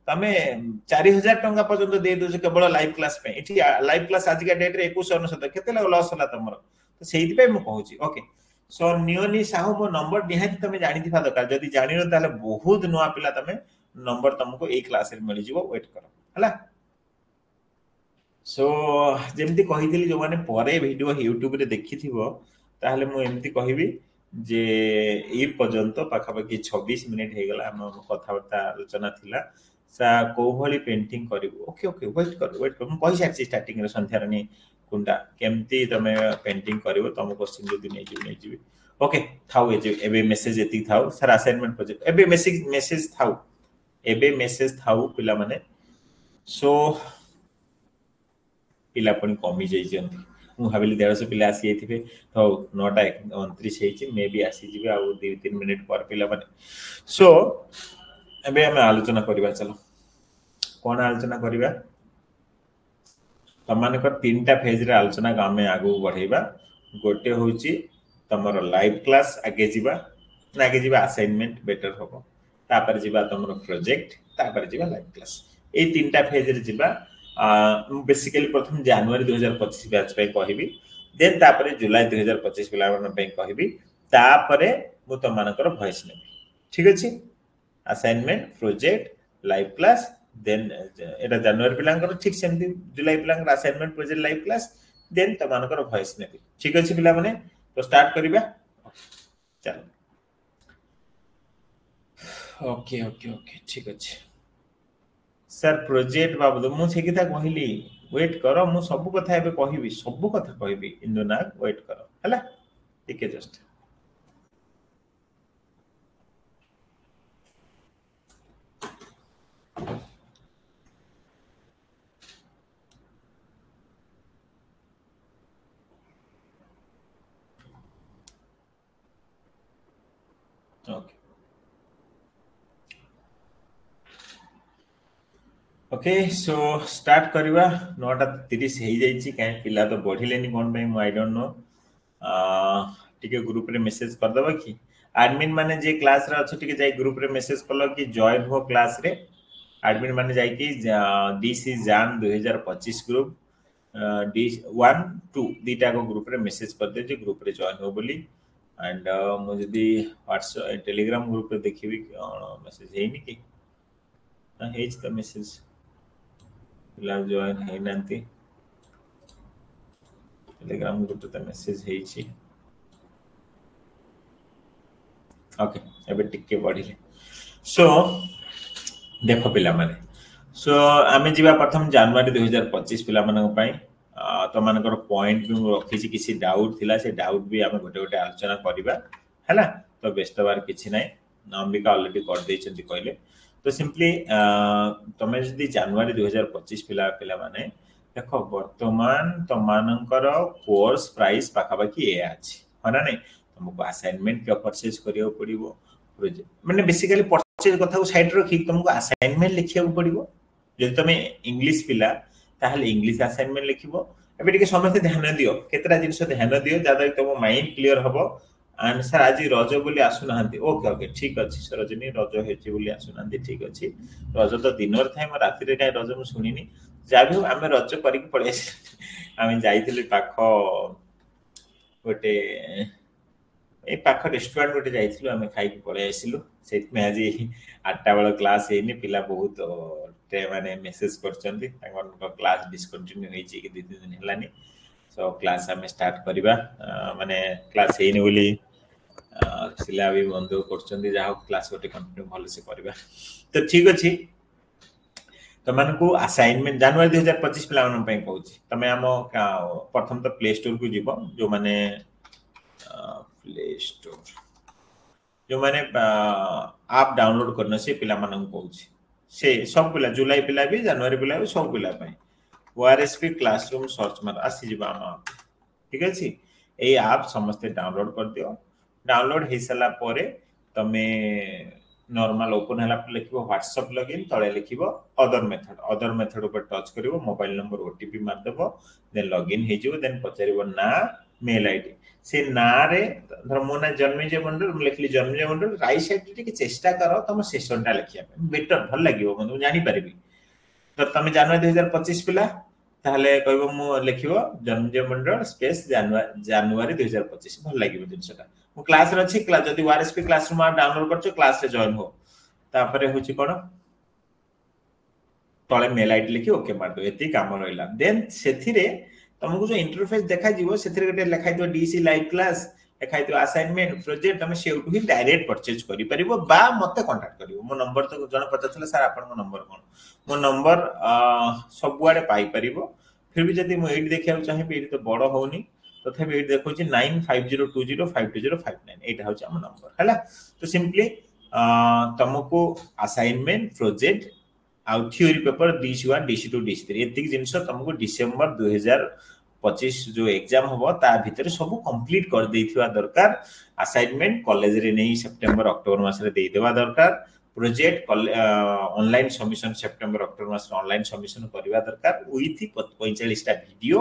तमे 4000 टंका पर्यंत दे दोछ केवल लाइव क्लास पे इठी लाइव क्लास आज का डेट रे 2199 केते लॉस होला तमर तो सेहि पे म कहूची ओके सो नियोनी साहू मो नंबर निहाती तमे जानि दिफा दरकार जदी जानि न ताले बहुत नुवा पिला तमे नंबर तुमको ए क्लास रे मिल जिवो वेट करो हला सो जेमती कहिदिली जो माने परे वीडियो YouTube रे देखिथिबो ताहले मु एमती कहिबी जे ए पर्यंत पाखापाखि 26 मिनिट हे गला हम कथावार्ता आलोचना थिला सा कोभली पेंटिंग करिवो ओके ओके वेट कर मु कहि सारछि स्टार्टिंग रे संध्यार नि कुंडा केमती तमे पेंटिंग करिवो तम क्वेश्चन जदी नै जिवि ओके थाउ एबे मेसेज एति थाउ सर असाइनमेंट प्रोजेक्ट एबे मेसेज थाउ एबे मेसेज थाउ पिला माने सो पिला पनि कमी जाई जंती मु भाबिली 150 पिला आसी आइथिबे तो 9:29 हेची मे बी आसी जिबे आ 2-3 मिनिट पर पिला माने सो एबे हम आलोचना करिबा चलो कोन आलोचना करिबा तमानक तीनटा फेज रे आलोचना गामे आगु बढ़ेबा गोटे होची तमरो लाइव क्लास आगे जिबा ना आगे जिबा असाइनमेंट बेटर होबो तापर जिबा तमरो प्रोजेक्ट तापर जिबा लाइव क्लास ए तीनटा फेज रे जिबा बेसिकली प्रथम जनवरी 2025 बैच पे कहबी देन तापर जुलाई 2025 पिला मन पे कहबी तापर मु त मानकर वॉइस नेबी ठीक अछि assignment project live class then एटा जनवरी पिलांकर ठीक सेमती जुलाई पिलांकर assignment project live class then त मानकर वॉइस नेबी ठीक अछि पिला माने तो स्टार्ट करिबा चलो ओके ओके ओके ठीक अछि सर प्रोजेक्ट बाबू मु से किता कहली वेट करो मु सब कथा एबे कहबी सब कथा कहबी इंदुनाग वेट करो हला ठीक है just okay okay so start करिवा 9:30 हे जाईची काहे पिला तो बढ़िलेनी कोन पे आई डोंट नो टिके ग्रुप रे मेसेज कर दबा की एडमिन माने जे क्लास रे अछि टिके जाई ग्रुप रे मेसेज करलो कि जॉइन हो क्लास रे एडमिन माने जाई कि दिस इज जान 2025 ग्रुप डी 1 2 दीटा को ग्रुप रे मेसेज कर दे जे ग्रुप रे जॉइन हो बोली एंड मु जदी व्हाट्सएप टेलीग्राम ग्रुप रे देखिबी मेसेज हेनी की हेज द मेसेज पिला जॉइन है नांती टेलीग्राम ग्रुप तो मेसेज हेची ओके एबे टिके बढ़िले सो देखो पिला माने सो आमे जीवा प्रथम जनवरी 2025 पिला मानक पई तो मानकर पॉइंट भी रखी छी किसी डाउट थिला से डाउट भी आमे गोटे गोटे आलोचना करिबा हैला तो बेस्ट बार किछि नै अंबिका ऑलरेडी कर दै छथि कहले तो सिंपली तमे जदी जनवरी 2025 पिला माने देखो वर्तमान तो मानकर कोर्स प्राइस पाखा बाकी ए अछि हना नै तुमको असाइनमेंट के परचेज करियो पड़िबो माने बेसिकली परचेज कथा को साइड रखी तुमको असाइनमेंट लिखिया पड़िबो जदि तमे इंग्लिश पिला ताहले इंग्लिश असाइनमेंट लिखिबो एबे टिके समस्त ध्यान दियो केतरा जिंस ध्यान दियो जादा तुम माइंड क्लियर हबो आंसर आज रज बोली आसु नाहंती ओके ओके ठीक अछि सरजनी रज हेची बोली आसु नाहंती ठीक अछि रज तो दिनर थाय म राति रे काय रज म सुनिनी जाबे हम रज करी पळे हम जाईथिले पाखो गोटे ए पाखो रेस्टोरेंट गोटे जाईथिलु हम खाई के पळे आइसिलु सेत में आज 8टा बेला क्लास हेनी पिला बहुत ते माने मेसेज करचंदी तांकर क्लास डिस्कंटिन्यू हेची कि 2 दिन हेलानी सो क्लास हम स्टार्ट करिबा माने क्लास हेनी बोली सिला भी बंद करचंदी जाहो क्लास गोटे कंटिन्यू भल से करिबा तो ठीक अछि तुमको असाइनमेंट जनवरी 2025 पिला मन पे कहूँ तुम आम प्रथम तो प्ले स्टोर को जीव जो माने प्ले स्टोर जो माने आप डाउनलोड करना से पिला मन कहूँ से सब पिला जुलाई पिला भी जनवरी पिला भी सब पिला ओआरएसपी क्लासरूम सर्च मार आसी जीवा आम ठीक अच्छे ये आप समस्ते डाउनलोड कर दियो डाउनलोड हो सारा तमे नॉर्मल ओपन है लिख व्हाट्सएप लॉगिन तले लिख अदर मेथड ऊपर टच कर मोबाइल नंबर ओटीपी मारदेव देन लॉगिन हो देन पचार ना मेल आईडी से ना रे धर मो ना जन्मजय मंडल लिखली जन्मजय मंडल राइट साइड टे चेष्टा कर तुम सेशन टा लिखा बेटर भल लगे मैं जानी पारि तो तुम जनवरी 2025 पिला ताहले कहबो मु लिखिबो जन्मजय मंडल स्पेस जनवरी 2025 भल लागिबो जिनसटा मु क्लास रे अछि क्लास जदी आरएसपी क्लासरूम आप डाउनलोड करछो क्लास रे जॉइन हो तापरे होछि कोन तळे मेल आईडी लिखि ओके मार दो एती काम रहला देन सेथिरे तुमको जो इंटरफेस देखा जीवो सेथिरे गटे लिखाइ दो डीसी लाइव क्लास लिखाइ दो असाइनमेंट प्रोजेक्ट तुम सेउटु ही डायरेक्ट परचेज करि परिबो बा मते कांटेक्ट करिवो मो नंबर तो जण पचाथले सर आपन नंबर कोन मो नंबर सब आड़े पाई परिबो फिर भी जदी मो एडी देखिया चाहे एडी तो बड़ होनी तथापि एडी देखो 9502052059 एटा होछ हम नंबर हैला तो सिंपली तुमको असाइनमेंट प्रोजेक्ट आउ theory paper DC1 DC2 DC3 एतिक जिंस तुमको डिसेंबर 2025 जो एग्जाम होबो ता भीतर सब कंप्लीट कर देथिवा दरकार असाइनमेंट कॉलेज रे नै सितंबर अक्टोबर मास रे दे देवा दरकार प्रोजेक्ट ऑनलाइन सबमिशन सितंबर अक्टोबर मास ऑनलाइन सबमिशन करबा दरकार विथ 45 टा वीडियो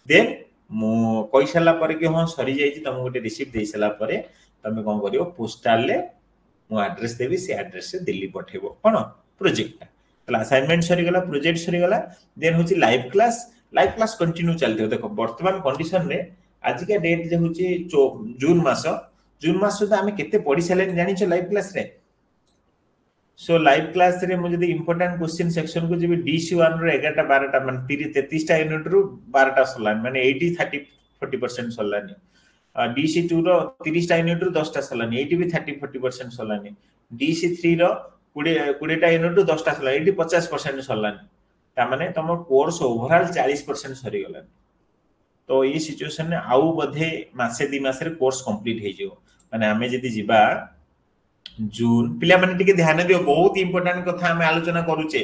देन मु कहि सला परे कि हां सरी जाई छी तुम गोटे रिसीव दे सला परे तुम कोन करियो पोस्टल ले मु एड्रेस देबी से एड्रेस से दिल्ली पठेबो कोन प्रोजेक्ट तला असाइनमेंट सरी गला प्रोजेक्ट सरी गला देन होची लाइव क्लास कंटिन्यू चलते देखो वर्तमान कंडीशन रे आज के डेट जे होची जून मास सुधा हमें केते पढी सले जानि छ लाइव क्लास रे सो लाइव क्लास रे मु जदी इंपोर्टेंट क्वेश्चन सेक्शन को जेबी DC1 रे 11 टा 12 टा मान 33 टा यूनिट रु 12 टा सलान माने 80 30 40% सलानी DC2 रो 30 टा यूनिट रु 10 टा सलानी 80 भी 30 40% सलानी DC3 रो 20 टा यूनिट रु 10 टा सलानी 80 50% सलानी ता माने तमो कोर्स ओवरऑल 40% सरी गलानी तो ये सिचुएशन ने आउ बधे मासे दी मासे रे कोर्स कंप्लीट हे जो माने हमें जदी जिबा जून पिला माने टिके ध्यान दियो बहुत इंपोर्टेंट कथा हमें आलोचना करूचे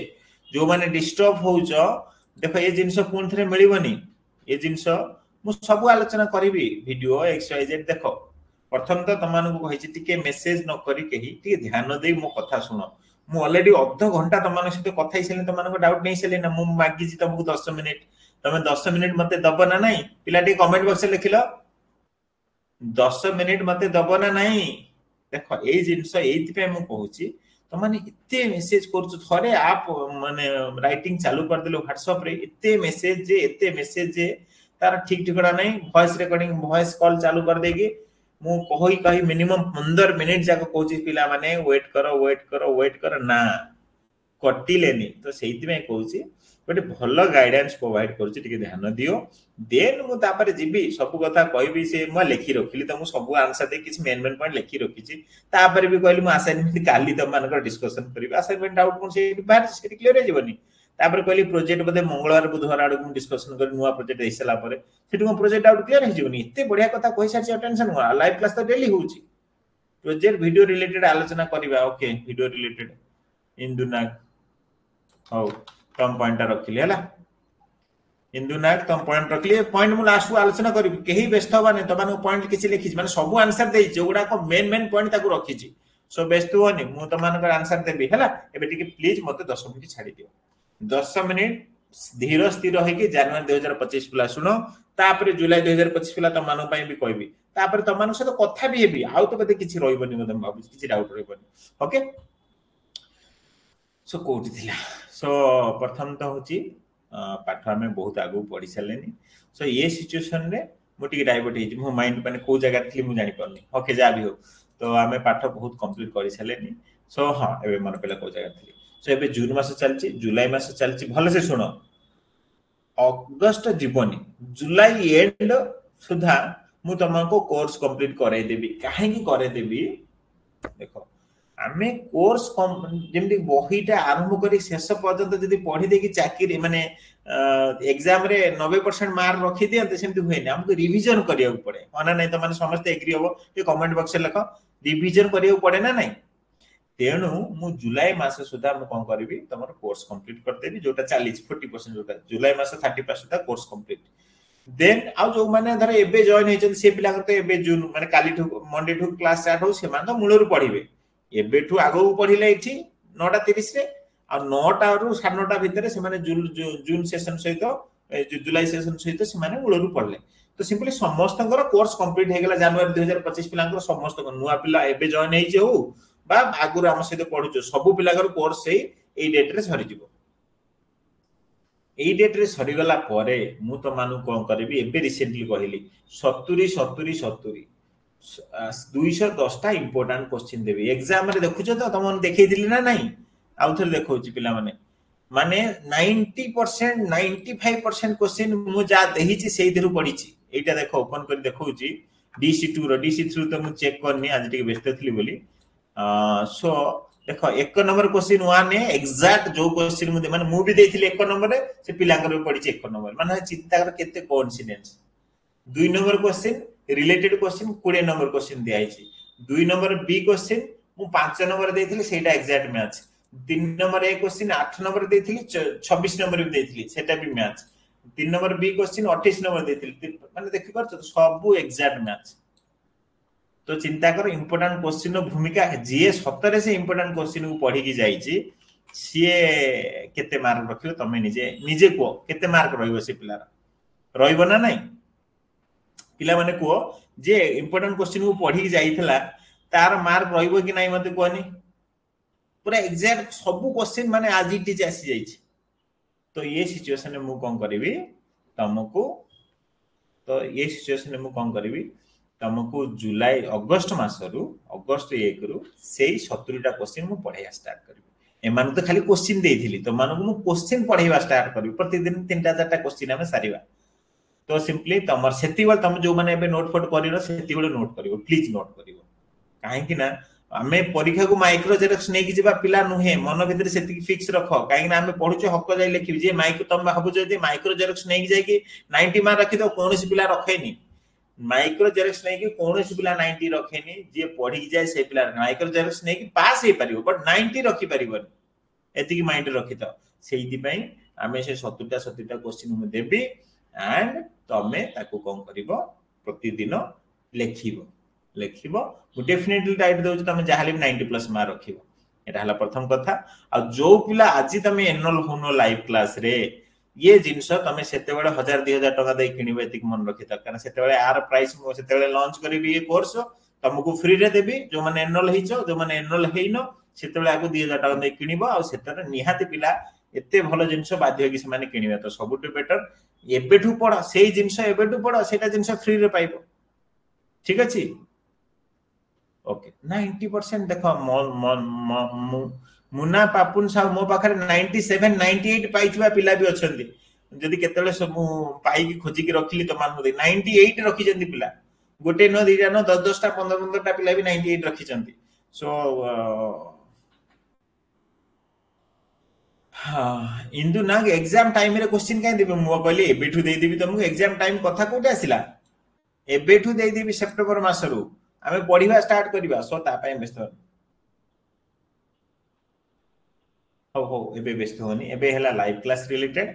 जो माने डिस्टर्ब होउचो देखो ये जिंस कोन थरे मिलिबनी ये जिंस मु सब आलोचना करबी वीडियो एक्सरसाइज देखो प्रथम तो तमान को कहिछि टिके मेसेज न करी केही टिके ध्यान देई मो कथा सुनो मु ऑलरेडी अर्ध घंटा तमान सहित कथा हिसले तमान को डाउट नै सले ना मु मागी जी तुमको 10 मिनिट तमे 10 मिनिट मते दब ना नहीं पिला टिके कमेंट बॉक्स रे लिखिलो 10 मिनिट मते दब ना नहीं देखो ए जिंस एथि पे मु कहूची तो माने इते मेसेज करछु थरे आप माने राइटिंग चालू कर देलो व्हाट्सएप रे इते मेसेज जे तार ठीक ठिकड़ा नहीं वॉइस रिकॉर्डिंग वॉइस कॉल चालू कर देगी मु कही मिनिमम 15 मिनिट जाको कहूची पिला माने वेट करो ना कटिलेनी तो सेहिति में कहूची गोटे भल गाइडेंस प्रोवाइड करूची टिके ध्यान दियो देन मु तापर जीबी सब कथा कहबी से म लिखि रखिली त मु सब आंसर दे किछ मेन पॉइंट लिखि रखिची तापर भी कहली मु असाइनमेंट काली त मानकर डिस्कशन करबी असाइनमेंट डाउट मु से बाहर से क्लियर हो जीवनी तापर कहली प्रोजेक्ट बदे मंगलवार बुधवार आडू मु डिस्कशन कर नुवा प्रोजेक्ट देसला परे सेठी मु प्रोजेक्ट डाउट क्लियर हो जीवनी इते बढ़िया कथा कहि साची टेंशन हो लाइव क्लास तो डेली होउची प्रोजेक्ट वीडियो रिलेटेड आलोचना करबा ओके वीडियो रिलेटेड इंदुनाग हो कम पॉइंट रखिली हला इंदुनाग तम पॉइंट रखिली पॉइंट मु लास्ट को आलोचना करबी केही व्यस्त होबानी तमान पॉइंट किछि लिखिछि माने सब आंसर देइ जोगुडा को मेन पॉइंट ताकू रखिछि सो व्यस्त होनी मु तमान को आंसर देबी हला एबे टिके प्लीज मते 10 मिनिट छाडी दियो 10 मिनिट धीर स्थिर है कि जनवरी 2025 पिला सुनो तापर जुलाई 2025 पिला तमान पई भी कहबी तापर तमान से तो कथा भी हेबी आउ तो बते किछि रहइबनी मते भाबु किछि डाउट रहइबनी ओके सो कोठी थिला सो प्रथम तो होची पाठ हमें बहुत आगु पढ़ी सलेनी सो ये सिचुएशन रे मोटी डाइवर्ट हे मो माइंड माने को जगह थली मु जानि परनी ओके जा भी हो तो हमें पाठ बहुत कंप्लीट करि सलेनी सो हां एबे मन पेला को जगह थली सो एबे जून मास चलची जुलाई मास चलची भले से सुनो अगस्त जीवनी जुलाई एंड सुधा मु तमको कोर्स कंप्लीट करे देबी काहे की करे देबी देखो आमे कोर्स जेमति बहीटा आरंभ करी शेष पर्यंत जदि पढ़ी देकी चाकरी माने एग्जाम रे 90% मार्क रखी दियंते सेमति होय नै हमको रिवीजन करिया पड़े माने नै त माने समस्त एग्री होबो ये कमेंट बॉक्स रे लिखो रिवीजन करिया पड़े ना नै तेणु मु जुलाई मास सुधा मु कोन करबी तमर कोर्स कंप्लीट कर देबी जोटा 40 40% जोटा जुलाई मास 30% सुधा कोर्स कंप्लीट देन आ जो माने धर एबे जॉइन हेचन से पिला करते एबे जून माने काली ठु मंडे ठु क्लास स्टार्ट हो से मान तो मूलरु पढिबे एबे ठु आगो पढिले एठी 9:30 रे आ 9टा रु 9:30 भितरे से माने जून सेशन सहित जुलाई सेशन सहित से माने मूलरु पढले तो सिंपली समस्तଙ୍କର कोर्स कंप्लीट हे गेला जनवरी 2025 पिलांकर समस्त नुवा पिला एबे जॉइन हेइ जे हो बा आगुर हम सहित पढुचो सब पिलाकर कोर्स सेही एई डेट रे सरी जिवो एई डेट रे सरी गला परे मु तो मानु कोन करबी एबे रिसेंटली कहली 70 70 70 210 टा इंपोर्टेंट क्वेश्चन देबी एग्जाम रे देखुचो तो तुम देखै दिली ना नहीं आउ थरे देखौची पिला माने 90% 95% क्वेश्चन मु जा देहिची सेही दिरु पढीची एटा देखो ओपन कर देखौची डीसी2 तो मु चेक करनी आज टिके व्यस्त थली बोली सो देखो एक नंबर क्वेश्चन 1 है एग्जैक्ट जो क्वेश्चन मु माने मु भी देथिली एक नंबर रे से पिलांकर भी पढीची एक नंबर माने चिंता कर केते coincidence 2 number question related question 20 number question दिया है 2 नंबर बी क्वेश्चन मु 5 नंबर देथिली सेटा exact match 3 number A question 8 number देथिली 26 नंबर भी देथिली सेटा भी match 3 number B question 28 number देथिली माने देखि पर सब एग्जैक्ट मैच तो चिंता कर इंपोर्टेंट क्वेश्चन रो भूमिका जे सतरे से इंपोर्टेंट क्वेश्चन को पढ़ी की जाईची सीए केते मार्क रखियो तमे निजे को केते मार्क रहइबो से पिलार रहइबो ना नहीं पिला माने को जे इंपोर्टेंट क्वेश्चन को पढ़ी जाइथला तार मार्क रहइबो कि नहीं मते कोनी पूरा एग्जैक्ट सब क्वेश्चन माने आज इट इज आसी जाइछि तो ये सिचुएशन में मु कोन करबी तुमको तो ये सिचुएशन में मु कोन करबी तुमको जुलाई अगस्त मासरु अगस्त 1 रु सेही 70 टा क्वेश्चन मु पढ़ाया स्टार्ट करबी एमान तो खाली क्वेश्चन देइथिली तो मानको मु क्वेश्चन पढ़ाइबा स्टार्ट करबी प्रतिदिन 3टा 4टा क्वेश्चन हमें सारीबा तो सिंपली तमर सेति बेल तुम जो माने एबे नोट फोट करिरो सेति बेल नोट करिवो प्लीज नोट करिवो काहे कि ना आमे परीक्षा को माइक्रो जेरक्स नै कि जेबा पिला नुहे मन भीतर सेति फिक्स रखो काहे कि ना आमे पढुचे हक जाई लेखि जे माइक तुम भाबु जे माइक्रो जेरक्स नै कि जाई कि 90 मार्क रखि दो कोनोसी पिला रखेनी माइक्रो जेरक्स नै कि कोनोसी पिला 90 रखेनी जे पढि जाय से पिला माइक्रो जेरक्स नै कि पास हे परिबो बट 90 रखि परिबो एति कि माइंड रखि त सेहि पई आमे से 70 टा क्वेश्चन मु देबी एंड तमे ताको कोन करिवो प्रतिदिन लेखिबो मु डेफिनेटली टाइट दउछ तमे जाहले 90 प्लस मार्क रखिबो एटा हला प्रथम कथा आ जो पिला आज तमे एनुअल होनो लाइव क्लास रे ये जिंस तमे सेते बेले 1000 2000 टका दे किनिबे एतिक मन रखि त कारण सेते बेले आर प्राइस मो सेते बेले लॉन्च करबी ये कोर्स तुमको फ्री रे देबी जो माने एनुअल हेइछो जो माने एनुअल हेइनो सेते बेले आगु 2000 टका दे किनिबो आ सेते निहाती पिला एते भलो जिंस बाध्य कि से माने किनिबे तो सबुटु बेटर एबेठु पढा सेही जिंस एबेठु पढा सेटा जिंस फ्री रे पाइबो ठीक अछि ओके 90% देखो मुना पापुन सा मो पाखरे 97 98 पाइथिबा पिला भी अछंती जदि केतले सब पाई की खोजी की रखली तो मान 98 रखी जंती पिला गोटे न दीटा न 10 10 टा 15 15 टा पिला भी 98 रखी जंती सो हां इंदु ना एग्जाम टाइम रे क्वेश्चन काई देबे मो कहली एबेठु देई देबी तुमको एग्जाम टाइम कथा कोटे आसिला एबेठु देई देबी सेप्टेम्बर मासरु आमे पढिबा स्टार्ट करिबा सो ता पय व्यस्त हो एबे व्यस्त होनी एबे हला लाइव क्लास रिलेटेड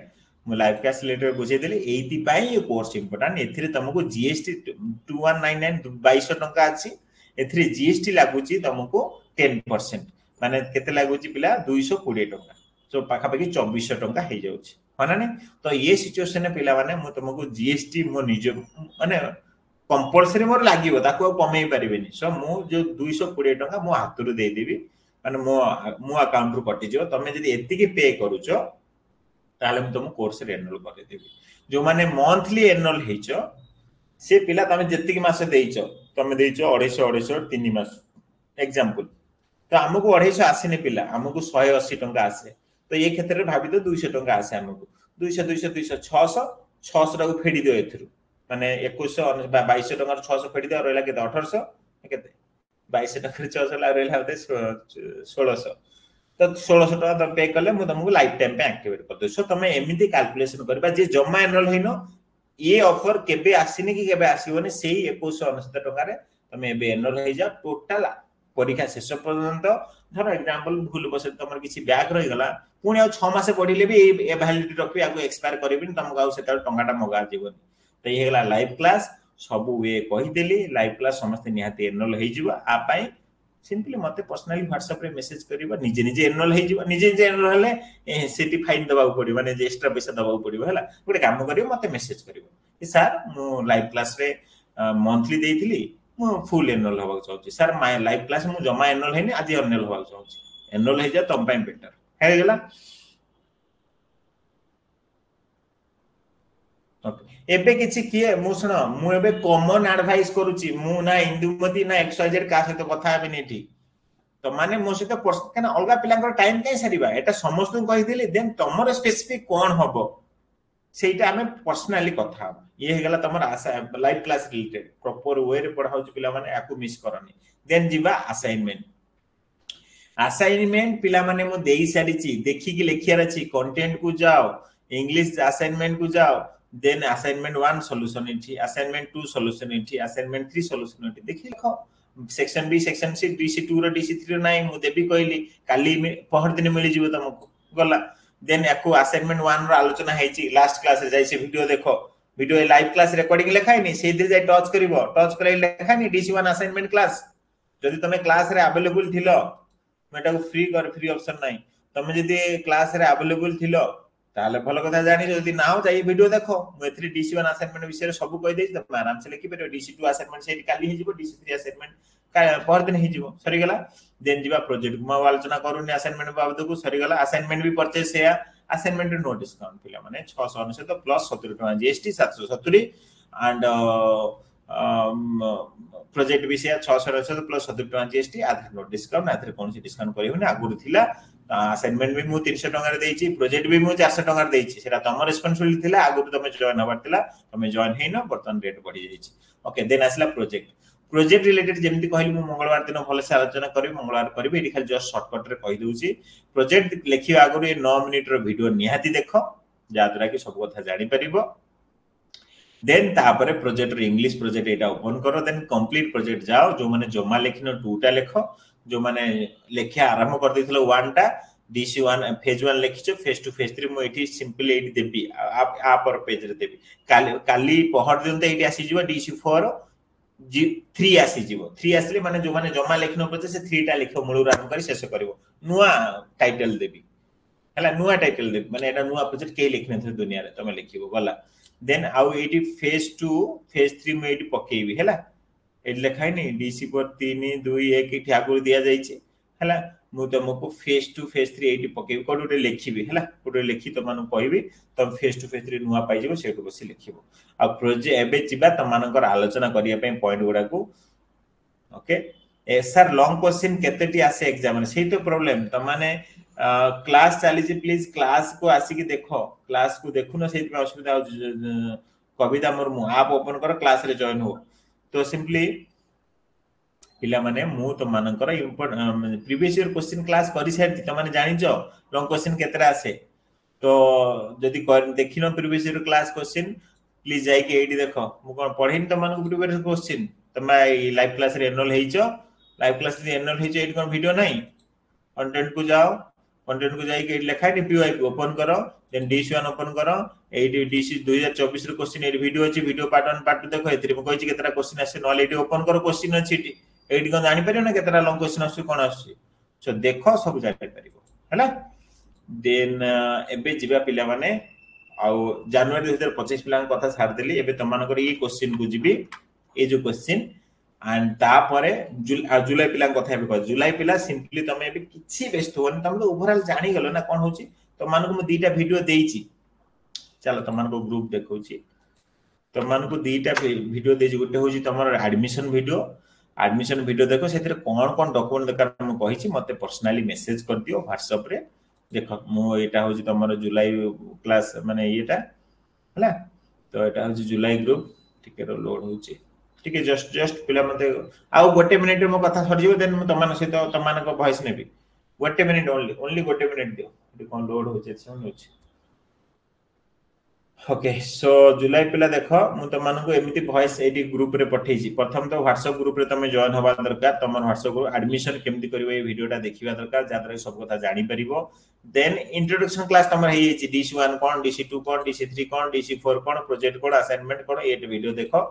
मु लाइव क्लास रिलेटेड बुझे देली एति पय ये कोर्स इंपोर्टेंट एथिरे तुमको जीएसटी 2199 2200 टंका अछि एथिरे जीएसटी लागुची तुमको 10% माने केते लागुची पिला 220 टंका सो पाखा पाखी 2400 टंका हे जाउची माने ने तो ये सिचुएशन पिला माने मु तुमको जीएसटी मो निज माने कंपलसरी मोर लागिवो ताको कमेई परिबेनी सो मु जो 220 टंका मो हातरु दे देबी माने मो अकाउंट रु कटि जो तमे जदी एति की पे करूचो ताले मु तुम कोर्स रे एनरोल कर देबी जो माने मंथली एनरोल हेचो से पिला तमे जति की मास देइचो तमे देइचो 250 3 मास एग्जांपल तो हमको 250 आसीने पिला हमको 180 टंका आसे तो ये क्षेत्र रे भाबी तो 200 टंका आसे हमको 200 200 200 600 600 टा को फेडी दियो एथरु माने 2100 2200 टंका 600 फेडी दियो रहला के 1800 केते 2200 टका 600 रहा 1600 तो 1600 टका तुम पे कले मु तुमको लाइफ टाइम पे एक्टिवेट कर दे सो तुम एमिति कैलकुलेशन करबा जे जमा एनरोल हैनो ये ऑफर केबे आसीनी कि केबे आसीबोनी सेही 2199 टका रे तुम एबे एनरोल हो जा टोटल परीक्षा शेष पर्यंत धर एग्जांपल भूल बस तुम किसी बैक रही गला पुणी आ 6 मास पढ़िले भी ए वैलिडिटी रखबी आगु एक्सपायर करबिन तुमको आ सेता टंगाटा मगा जीवनी तो ये गला लाइव क्लास सब वे कहीदेली लाइव क्लास समस्त निहाती एनरोल हो जिवो आ पाई सिंपली मते पर्सनली व्हाट्सएप रे मेसेज करिबा निजे निजे एनरोल हो जिवो निजे निजे एनरोल हेले सिटी फाइन दबाउ पड़िबो माने जे एक्स्ट्रा पैसा दबाउ पड़िबो हला गोटे काम करियो मते मेसेज करिवो कि सर मु लाइव क्लास रे मंथली देइथिली मु फुल एनरोल होबा चाहूची सर माय लाइव क्लास मु जमा एनरोल हेनी आज एनरोल होबा चाहूची एनरोल हे जा तम पय बेटर हे गेला एबे किछि किए मु सुन मु एबे कॉमन एडवाइस करूची मु ना इंदुमती ना एक्सवाइजेड का सहित कथा हेबे नेठी तो माने मो सहित कना अलगा पिलांकर टाइम कै सरीबा एटा समस्त कहि देली देन तमर स्पेसिफिक कोन हबो सेटा हमें पर्सनली कथा ये हे गला तमर live class related proper way रे पढाउची पिला माने याकू मिस करनी देन जीवा असाइनमेंट पिला माने मो देई सारिची देखि कि लेखियार अछि कंटेंट को जाओ इंग्लिश असाइनमेंट को जाओ देन असाइनमेंट 1 सॉल्यूशन इठी असाइनमेंट 2 सॉल्यूशन इठी असाइनमेंट 3 सॉल्यूशन इठी देखि लिखो section B section C DC 2 रो डीसी 3 रो नाही मु देबी कहली काली पहर दिन मिली जीव तुमको गला देन याकू असाइनमेंट 1 रो आलोचना हेची लास्ट क्लास रे जाई से वीडियो देखो वीडियो लाइव क्लास रिकॉर्डिंग लिखाई नहीं से दिन जाई टच करिवो टच करे लिखाई नहीं डीसी 1 असाइनमेंट क्लास जदि तमे क्लास रे अवेलेबल थिलो मेटा को फ्री कर फ्री ऑप्शन नाही तमे जदि क्लास रे अवेलेबल थिलो ताले भलो कथा जानि जदि नाउ जाई वीडियो देखो मु एथि डीसी 1 असाइनमेंट विषय सब कहि देछि तमे आराम से लिखि परियो डीसी 2 असाइनमेंट से काली हे जिवो डीसी 3 असाइनमेंट का पर दिन हे जिवो सरी गला देन जीवा प्रोजेक्ट मु आलोचना करूनी असाइनमेंट बाबद को सरी गला असाइनमेंट भी परचेस है असाइनमेंट नो डिस्काउंट पिला माने 699 तो प्लस 70 टका जीएसटी 770 एंड प्रोजेक्ट भी से 699 प्लस 70 टका जीएसटी आधार नो डिस्काउंट आधार कोन से डिस्काउंट करिवनी आगुर थिला असाइनमेंट भी मु 300 टका रे देछि प्रोजेक्ट भी मु 400 टका रे देछि सेटा तमर रिस्पांसिबिलिटी थिला आगुर तमे जॉइन हबार थिला तमे जॉइन हेनो बर्तन रेट बढ़ी जाइछि ओके देन आसला प्रोजेक्ट रिलेटेड जेमति कहली मु मंगलवार दिन भले से आलोचना करी मंगलवार करबी एठी खाली जस्ट शॉर्टकट रे कहि दउची प्रोजेक्ट लेखियो आगुर ये 9 मिनिट रो वीडियो निहाती देखो जादरा कि सब कथा जानि परिबो देन तापरे प्रोजेक्ट रे इंग्लिश प्रोजेक्ट एटा ओपन करो देन कंप्लीट प्रोजेक्ट जाओ जो माने जमा लेखिनो 2 टा लेखो जो माने लेखिया आरंभ कर देथिलो 1 टा डीसी 1 फेज 1 लेखिचो फेज 2 फेज 3 मु एठी सिंपली एठी देबी आप पर पेज रे देबी काली पहर दिन तो एठी आसी जिवो डीसी 4 जी 3 आसी जिवो 3 आसले माने जो माने जमा लेखिनो पचे से 3 टा लेखो मूल आरंभ करी शेष करबो नुवा टाइटल देबी हला नुवा टाइटल देबी माने एटा नुवा प्रोजेक्ट के लिखने थे दुनिया रे तमे लिखिबो गला देन आउ एटी फेज 2 फेज 3 में एटी पकेबी हला एटी लिखाई नहीं डीसी पर 3 2 1 एटी आगु दिया जाईची हला मु तुमको फेज 2 फेज 3 एटी पकेबी कोडे लिखिबी हला कोडे लिखि त मानु कहबी तुम फेज 2 फेज 3 नुवा पाई जेबो सेटु बसी लिखिबो आ प्रोजेक्ट एबे जिबा त मानकर आलोचना करिया पे पॉइंट गुडा को ओके ए सर लॉन्ग क्वेश्चन केतेटी आसे एग्जाम में सेही तो प्रॉब्लम त माने क्लास चली छी प्लीज क्लास को आसी की देखो क्लास को देखु न सेही में असुविधा कविता मोर मु आप ओपन करो क्लास रे जॉइन हो तो सिंपली पिला माने मु तो मानकर प्रीवियस ईयर क्वेश्चन क्लास करि सारती त माने जानि जो लॉन्ग क्वेश्चन केतरा आसे तो जदि देखिनो previous year class question please जाई के एडी देखो मु कोन पढिन त मानको प्रीवियस क्वेश्चन तमे लाइव क्लास रे एनरोल हेइचो लाइव क्लास रे एनरोल हेइचो एडी कोन वीडियो नाही कंटेंट को जाओ कंटेंट को जाई के लिखा है पीवाई को ओपन करो देन डीसी1 ओपन करो एडी डीसी 2024 रो क्वेश्चन एडी वीडियो अछि वीडियो पार्ट 1 पार्ट 2 देखो एतरी म कहै छी केतरा क्वेश्चन आसे नॉल एडी ओपन करो क्वेश्चन अछि एडी कोन जानि परियो ना केतरा लॉन्ग क्वेश्चन आसे कोन आसे सो देखो सब जानि परियो हैला देन एबे जिबा पिला माने आउ जनवरी 2025 पिला कथा छाड़ देली एबे तमानकर ई क्वेश्चन को जिबी ए जो क्वेश्चन एंड तापरे जुलाई पिला कथा हेबे कह जुलाई पिला सिंपली तमे भी किछि व्यस्त होन तमे तो ओवरऑल जानि गेलो ना कोन होची तो मानको म दीटा वीडियो देइची चलो तमानको ग्रुप देखौची तमानको दीटा वीडियो देइची गुटे होची तमर एडमिशन वीडियो देखो सेतिर कोन डॉक्यूमेंट दरकार म कहिची मते पर्सनली मेसेज कर दियो व्हाट्सएप रे देखो मो एटा होची तमर जुलाई क्लास माने एटा हला तो एटा होची जुलाई ग्रुप टिके रो लोड होची ठीक है जस्ट पिला मते आउ गोटे मिनिट मो कथा सर जीव देन म तमान सहित तमान को वॉइस नेबी गोटे मिनिट ओनली गोटे मिनिट दियो एटी कोन लोड होचे सुन होचे ओके सो जुलाई पिला देख मु तमान को एमिति वॉइस एटी ग्रुप रे पठेई छी प्रथम तो व्हाट्सएप ग्रुप रे तमे जॉइन होबा दरकार तमन व्हाट्सएप ग्रुप एडमिशन केमति करबो ए वीडियोटा देखिबा दरकार जादर सब कथा जानि परिबो देन इंट्रोडक्शन क्लास तमर हेई छी DC1 कोन DC2 कोन DC3 कोन DC4 कोन प्रोजेक्ट कोन असाइनमेंट कोन ए वीडियो देखो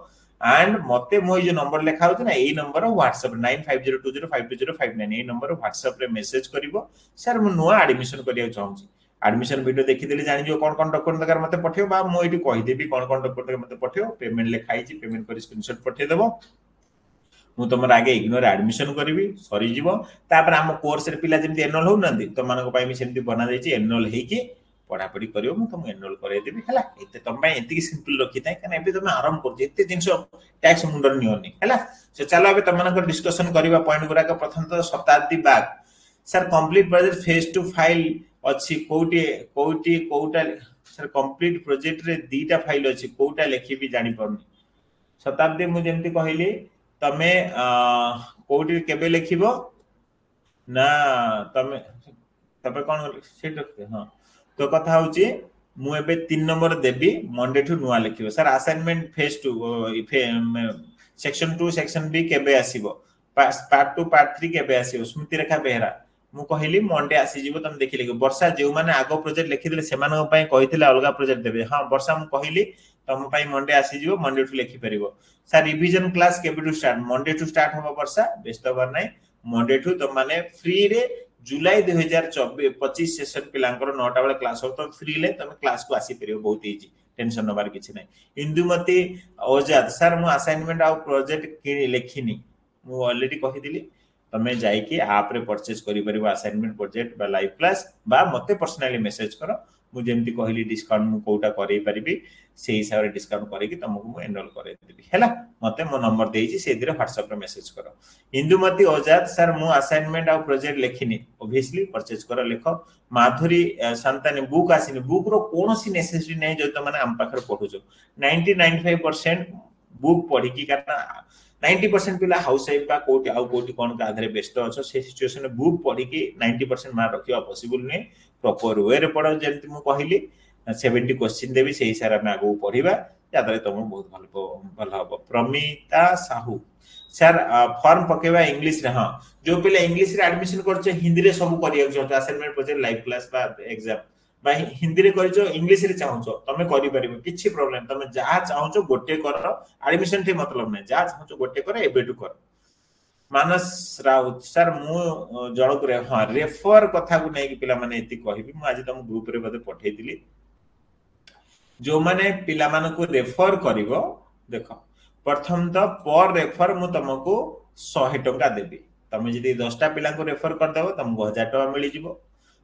एंड मते मोई जो नंबर लिखा होत ना ए नंबर व्हाट्सएप 9502052059 ए नंबर व्हाट्सएप रे मेसेज करिवो सर मु नुवा एडमिशन करिया चाहू छी एडमिशन वीडियो देखि देली जानि जो कोन डॉक्यूमेंट दरकार मते पठियो बा मो एटी कहि देबी कोन डॉक्यूमेंट मते पठियो पेमेंट लिखाई छी पेमेंट करी स्क्रीनशॉट पठे देबो मु तुमर आगे इग्नोर एडमिशन करबी सरी जीवो तापर हम कोर्स रे पिला जेमति एनरोल हो नंदी तो मानको पाई मी सेमति बना देछि एनरोल हेकी पढ़ा पढ़ी करियो मु तुम एनरोल करे देबी हला एते तम पई एति सिंपल रखि ताई कने एबे तुम आराम कर जेते जिंस टैक्स मुंडर नियोनी हला से चलो एबे तम मानको डिस्कशन करबा पॉइंट गुरा का प्रथम तो Shatabdi Bag sir complete project phase two file अछि कोउटी कोउटी कोउटा सर कंप्लीट प्रोजेक्ट रे दीटा फाइल अछि कोउटा लिखि भी जानि परनी शताब्दी मु जेमति कहिली तमे कोउटी केबे लिखिबो ना तमे तबे कोन सेट रखते हां तो कथा होची मु एबे 3 नंबर देबी मंडे टू नुआ लिखिबो sir assignment phase 2 section 2 section B केबे आसीबो पार्ट 2 पार्ट 3 केबे आसीबो स्मृति रेखा बेहरा मु कहिली मंडे आसी जीवो तुम देखि लिखो वर्षा जेउ माने आगो प्रोजेक्ट लिखि देले सेमान पई कहिथिले अलगा प्रोजेक्ट देबे हां वर्षा मु कहिली तुम पई मंडे आसी जीवो मंडे टू लिखि परिबो सर रिवीजन क्लास केबे to start Monday to start होबो वर्षा बेस्ट ओवर नै मंडे टू तुम माने फ्री रे जुलाई 2024-25 सेशन पिलांकर 9टा बेले क्लास हो तो फ्री ले तुम क्लास को आसी परिबो बहुत इजी टेंशन नबार किछि नै इंदुमती ओजाद सर मु असाइनमेंट आ प्रोजेक्ट कि लिखिनी मु ऑलरेडी कहि दिली तमे जाई कि आप रे परचेज करि परिबो असाइनमेंट प्रोजेक्ट बा लाइव क्लास बा मते पर्सनली मेसेज करो मु जेमति कहिली डिस्काउंट मु कोटा करै परिबी सेही हिसाब रे डिस्काउंट करै कि तुमको मु एनरोल करै देबी हैला मते मो नंबर देई छी से दिरे व्हाट्सएप रे मेसेज करो इंदुमती ओजाद सर मु असाइनमेंट आ प्रोजेक्ट लिखिनी ऑब्वियसली परचेज करो लिखो माधुरी संतानी बुक आसीनी बुक रो कोनोसी नेसेसिटी नै जो त माने हम पाखर पढु जो 90-95% बुक पढी की करना 90% पिला हाउस वाइफ बा कोटी आउ कोटी कोन का आधरे बेस्ट अछो से सिचुएशन में बुक पढी की 90% मार्क रखियो पॉसिबल नै प्रॉपर वे रे पढो जेंति मु कहिली 70 क्वेश्चन देबी से हिसाब में आगो पढिबा यादरे तुम बहुत भल हबो प्रमिता साहू सर फॉर्म पकेवा इंग्लिश रे हां जो पिला इंग्लिश रे एडमिशन करछे हिंदी रे सब करिया जो असाइनमेंट प्रोजेक्ट लाइव क्लास बा एग्जाम बा हिंदी रे करछो इंग्लिश रे चाहछो तमे करि परिबो किछि प्रॉब्लम तमे जहा चाहछो गोटे कर एडमिशन थे मतलब नै जहा चाहछो गोटे कर एबेटू कर मानस राउत सर मु जणक रे हां रेफर कथा को नै कि पिला माने एति कहिबी मु आज तुम ग्रुप रे बदे पठै दिली जो माने पिला मान को रेफर करिवो देखो प्रथम तो पर रेफर मु तुमको 100 टका देबी तमे जदी 10 टा पिला को रेफर कर देबो तुमको 1000 टका मिली जिवो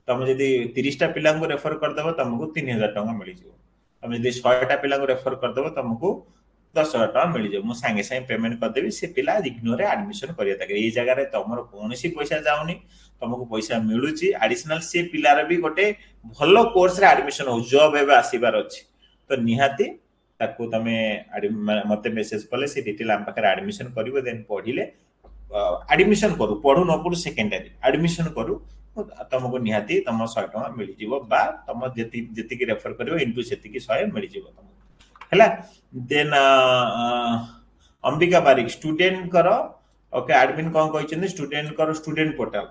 तमे जदी 30 टा पिला को रेफर कर देबो तुमको 3000 टका मिली जिवो तमे जदी 100 टा पिला को रेफर कर देबो तुमको 10000 टका मिली जिवो मु संगे संगे पेमेंट कर देबी से पिला इग्नोर एडमिशन करिया तक ए जगह रे तमरो कोनोसी पैसा जाउनी तुमको पैसा मिलुची एडिशनल से पिला रे भी गोटे भलो कोर्स रे एडमिशन हो जॉब एबे आसीबार अछि तो निहाती ताको तमे मते मेसेज कले से डिटेल हम पाकर एडमिशन करिवो देन पढिले एडमिशन करू पढू न पढू सेकेंडरी एडमिशन करू तुमको निहाती तम 100 टका मिली जिवो बा तम जति की रेफर करिवो इनटू सेति की 100 मिली जिवो तुमको हैला देन अंबिका बारिक स्टूडेंट करो ओके एडमिन कोन कहिछन स्टूडेंट करो स्टूडेंट पोर्टल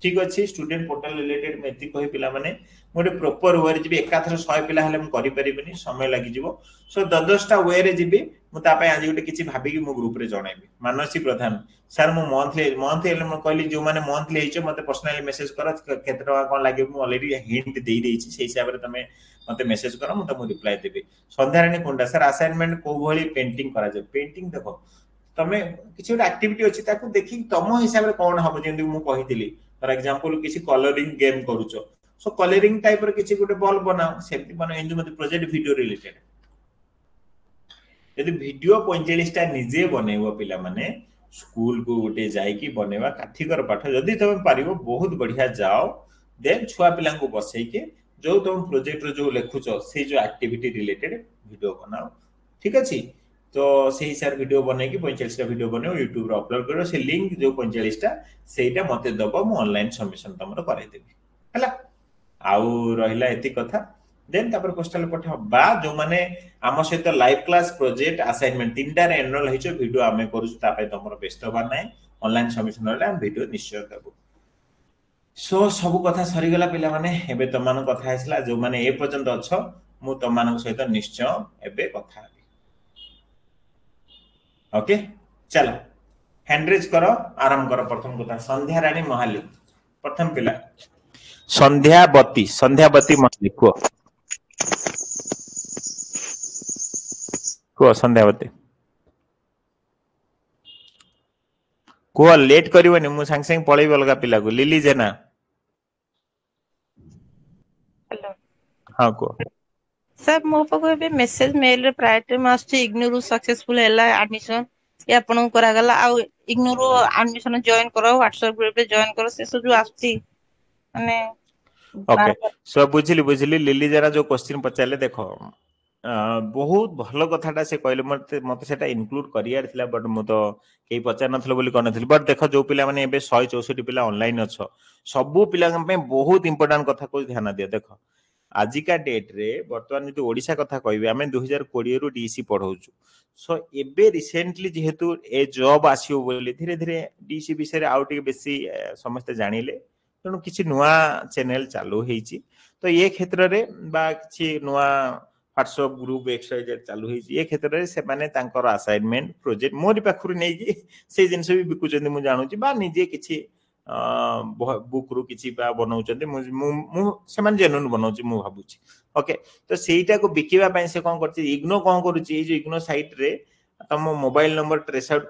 ठीक अछि स्टूडेंट पोर्टल रिलेटेड मेति कहि पिला माने मोटे प्रॉपर वे रे जिबी एकाथर 100 पिला हले हम करि परिबनी समय लागि जिवो सो 10-10टा वे रे जिबी मु ता पय आज गोटे किछि भाबी कि मु ग्रुप रे जणाइबी मानसी प्रधान सर मु मंथली म कहली जो माने मंथली हेचो मते पर्सनली मेसेज कर केते टका कोन लागि मु ऑलरेडी हिंट देई देछि सेहि हिसाब रे तमे मते मेसेज कर मु तमु रिप्लाई देबी संध्याराणी कोंडा सर असाइनमेंट को भली पेंटिंग करा जे पेंटिंग देखो तमे किछि एक्टिविटी अछि ताकू देखि तम हिसाब रे कोन हबो जेंदि मु कहितली फॉर एग्जांपल किसी कलरिंग गेम करूचो सो कलरिंग टाइप रे किसी गोटे बॉल बनाओ सेति बना एंजु मते प्रोजेक्ट वीडियो रिलेटेड यदि वीडियो 45 टा निजे बनेबो पिला माने स्कूल को गोटे जाई की बनेवा काठीकर पाठ यदि तुम पारिबो बहुत बढ़िया जाओ देन छुआ पिला को बसई के जो तुम प्रोजेक्ट रो जो लेखुचो से जो एक्टिविटी रिलेटेड वीडियो बनाओ ठीक अछि तो से हिसाब वीडियो बने कि 45 टा वीडियो बने YouTube रे अपलोड करो से लिंक जो 45 टा सेटा मते दबो मु ऑनलाइन सबमिशन तमरो कराई देबी हला आउ रहिला एति कथा देन तापर पोस्टल पठा बा जो माने आम सहित लाइव क्लास प्रोजेक्ट असाइनमेंट तीनटा रे एनरोल हिचो वीडियो आमे करूछु तापे तमरो व्यस्त बा नै ऑनलाइन सबमिशन रे हम वीडियो निश्चय देबो सो सब कथा सरी गला पिला माने एबे तमान कथा आइसला जो माने ए पर्यंत अछ मु तमान सहित निश्चय एबे कथा हेबी ओके चलो हैंड रेज करो आरंभ करो प्रथम कथा संध्या रानी महाली प्रथम पिला संध्यावती महाली को संध्यावती को लेट करबनी मु संग संग पळेबी अलगा पिला को लिली जेना हेलो हां को सर मो पाखु एबे मेसेज मेल रे प्राय टाइम आछी इग्नोर सक्सेसफुल हैला एडमिशन ये आपन करा गला आ इग्नोर एडमिशन जॉइन करो व्हाट्सएप ग्रुप रे जॉइन करो से सब जो आछी माने ओके सो बुझिली लिली जरा जो क्वेश्चन पचाले देखो बहुत भल कथाटा से कहले मते मते सेटा इनक्लूड करियार थिला बट मु तो केही पचार नथलो बोली करनथिल बट देखो जो पिला माने एबे 164 पिला ऑनलाइन अछो सबु पिला पे बहुत इंपोर्टेंट कथा को ध्यान दियो देखो आजिका डेट रे वर्तमान जो ओडिसा कथा कहबे आमे 2020 रु डीसी पढौछु सो एबे रिसेंटली जेहेतु ए जॉब आसियो बोली धीरे धीरे डीसी विषय रे आउट के बेसी समस्त जानिले तेणु किसी नुआ चैनल चालू होईची तो ये क्षेत्र रे बा किसी नुआ व्हाट्सएप ग्रुप एक्सरसाइज चालू होईची ये क्षेत्र रे से माने तांकर असाइनमेंट प्रोजेक्ट मोरी पाखुर नै कि से जिंस भी बिकु चंदी मु जानु छी बा निजे किसी बुक रु किसी बा बनाउ चंदी मु से माने जेनुन बनाउ छी मु भाबु छी ओके तो सेईटा को बिकिबा पई से कोन करची इग्नो कोन करूची ए जो इग्नो साइट रे तम मोबाइल नंबर ट्रेस आउट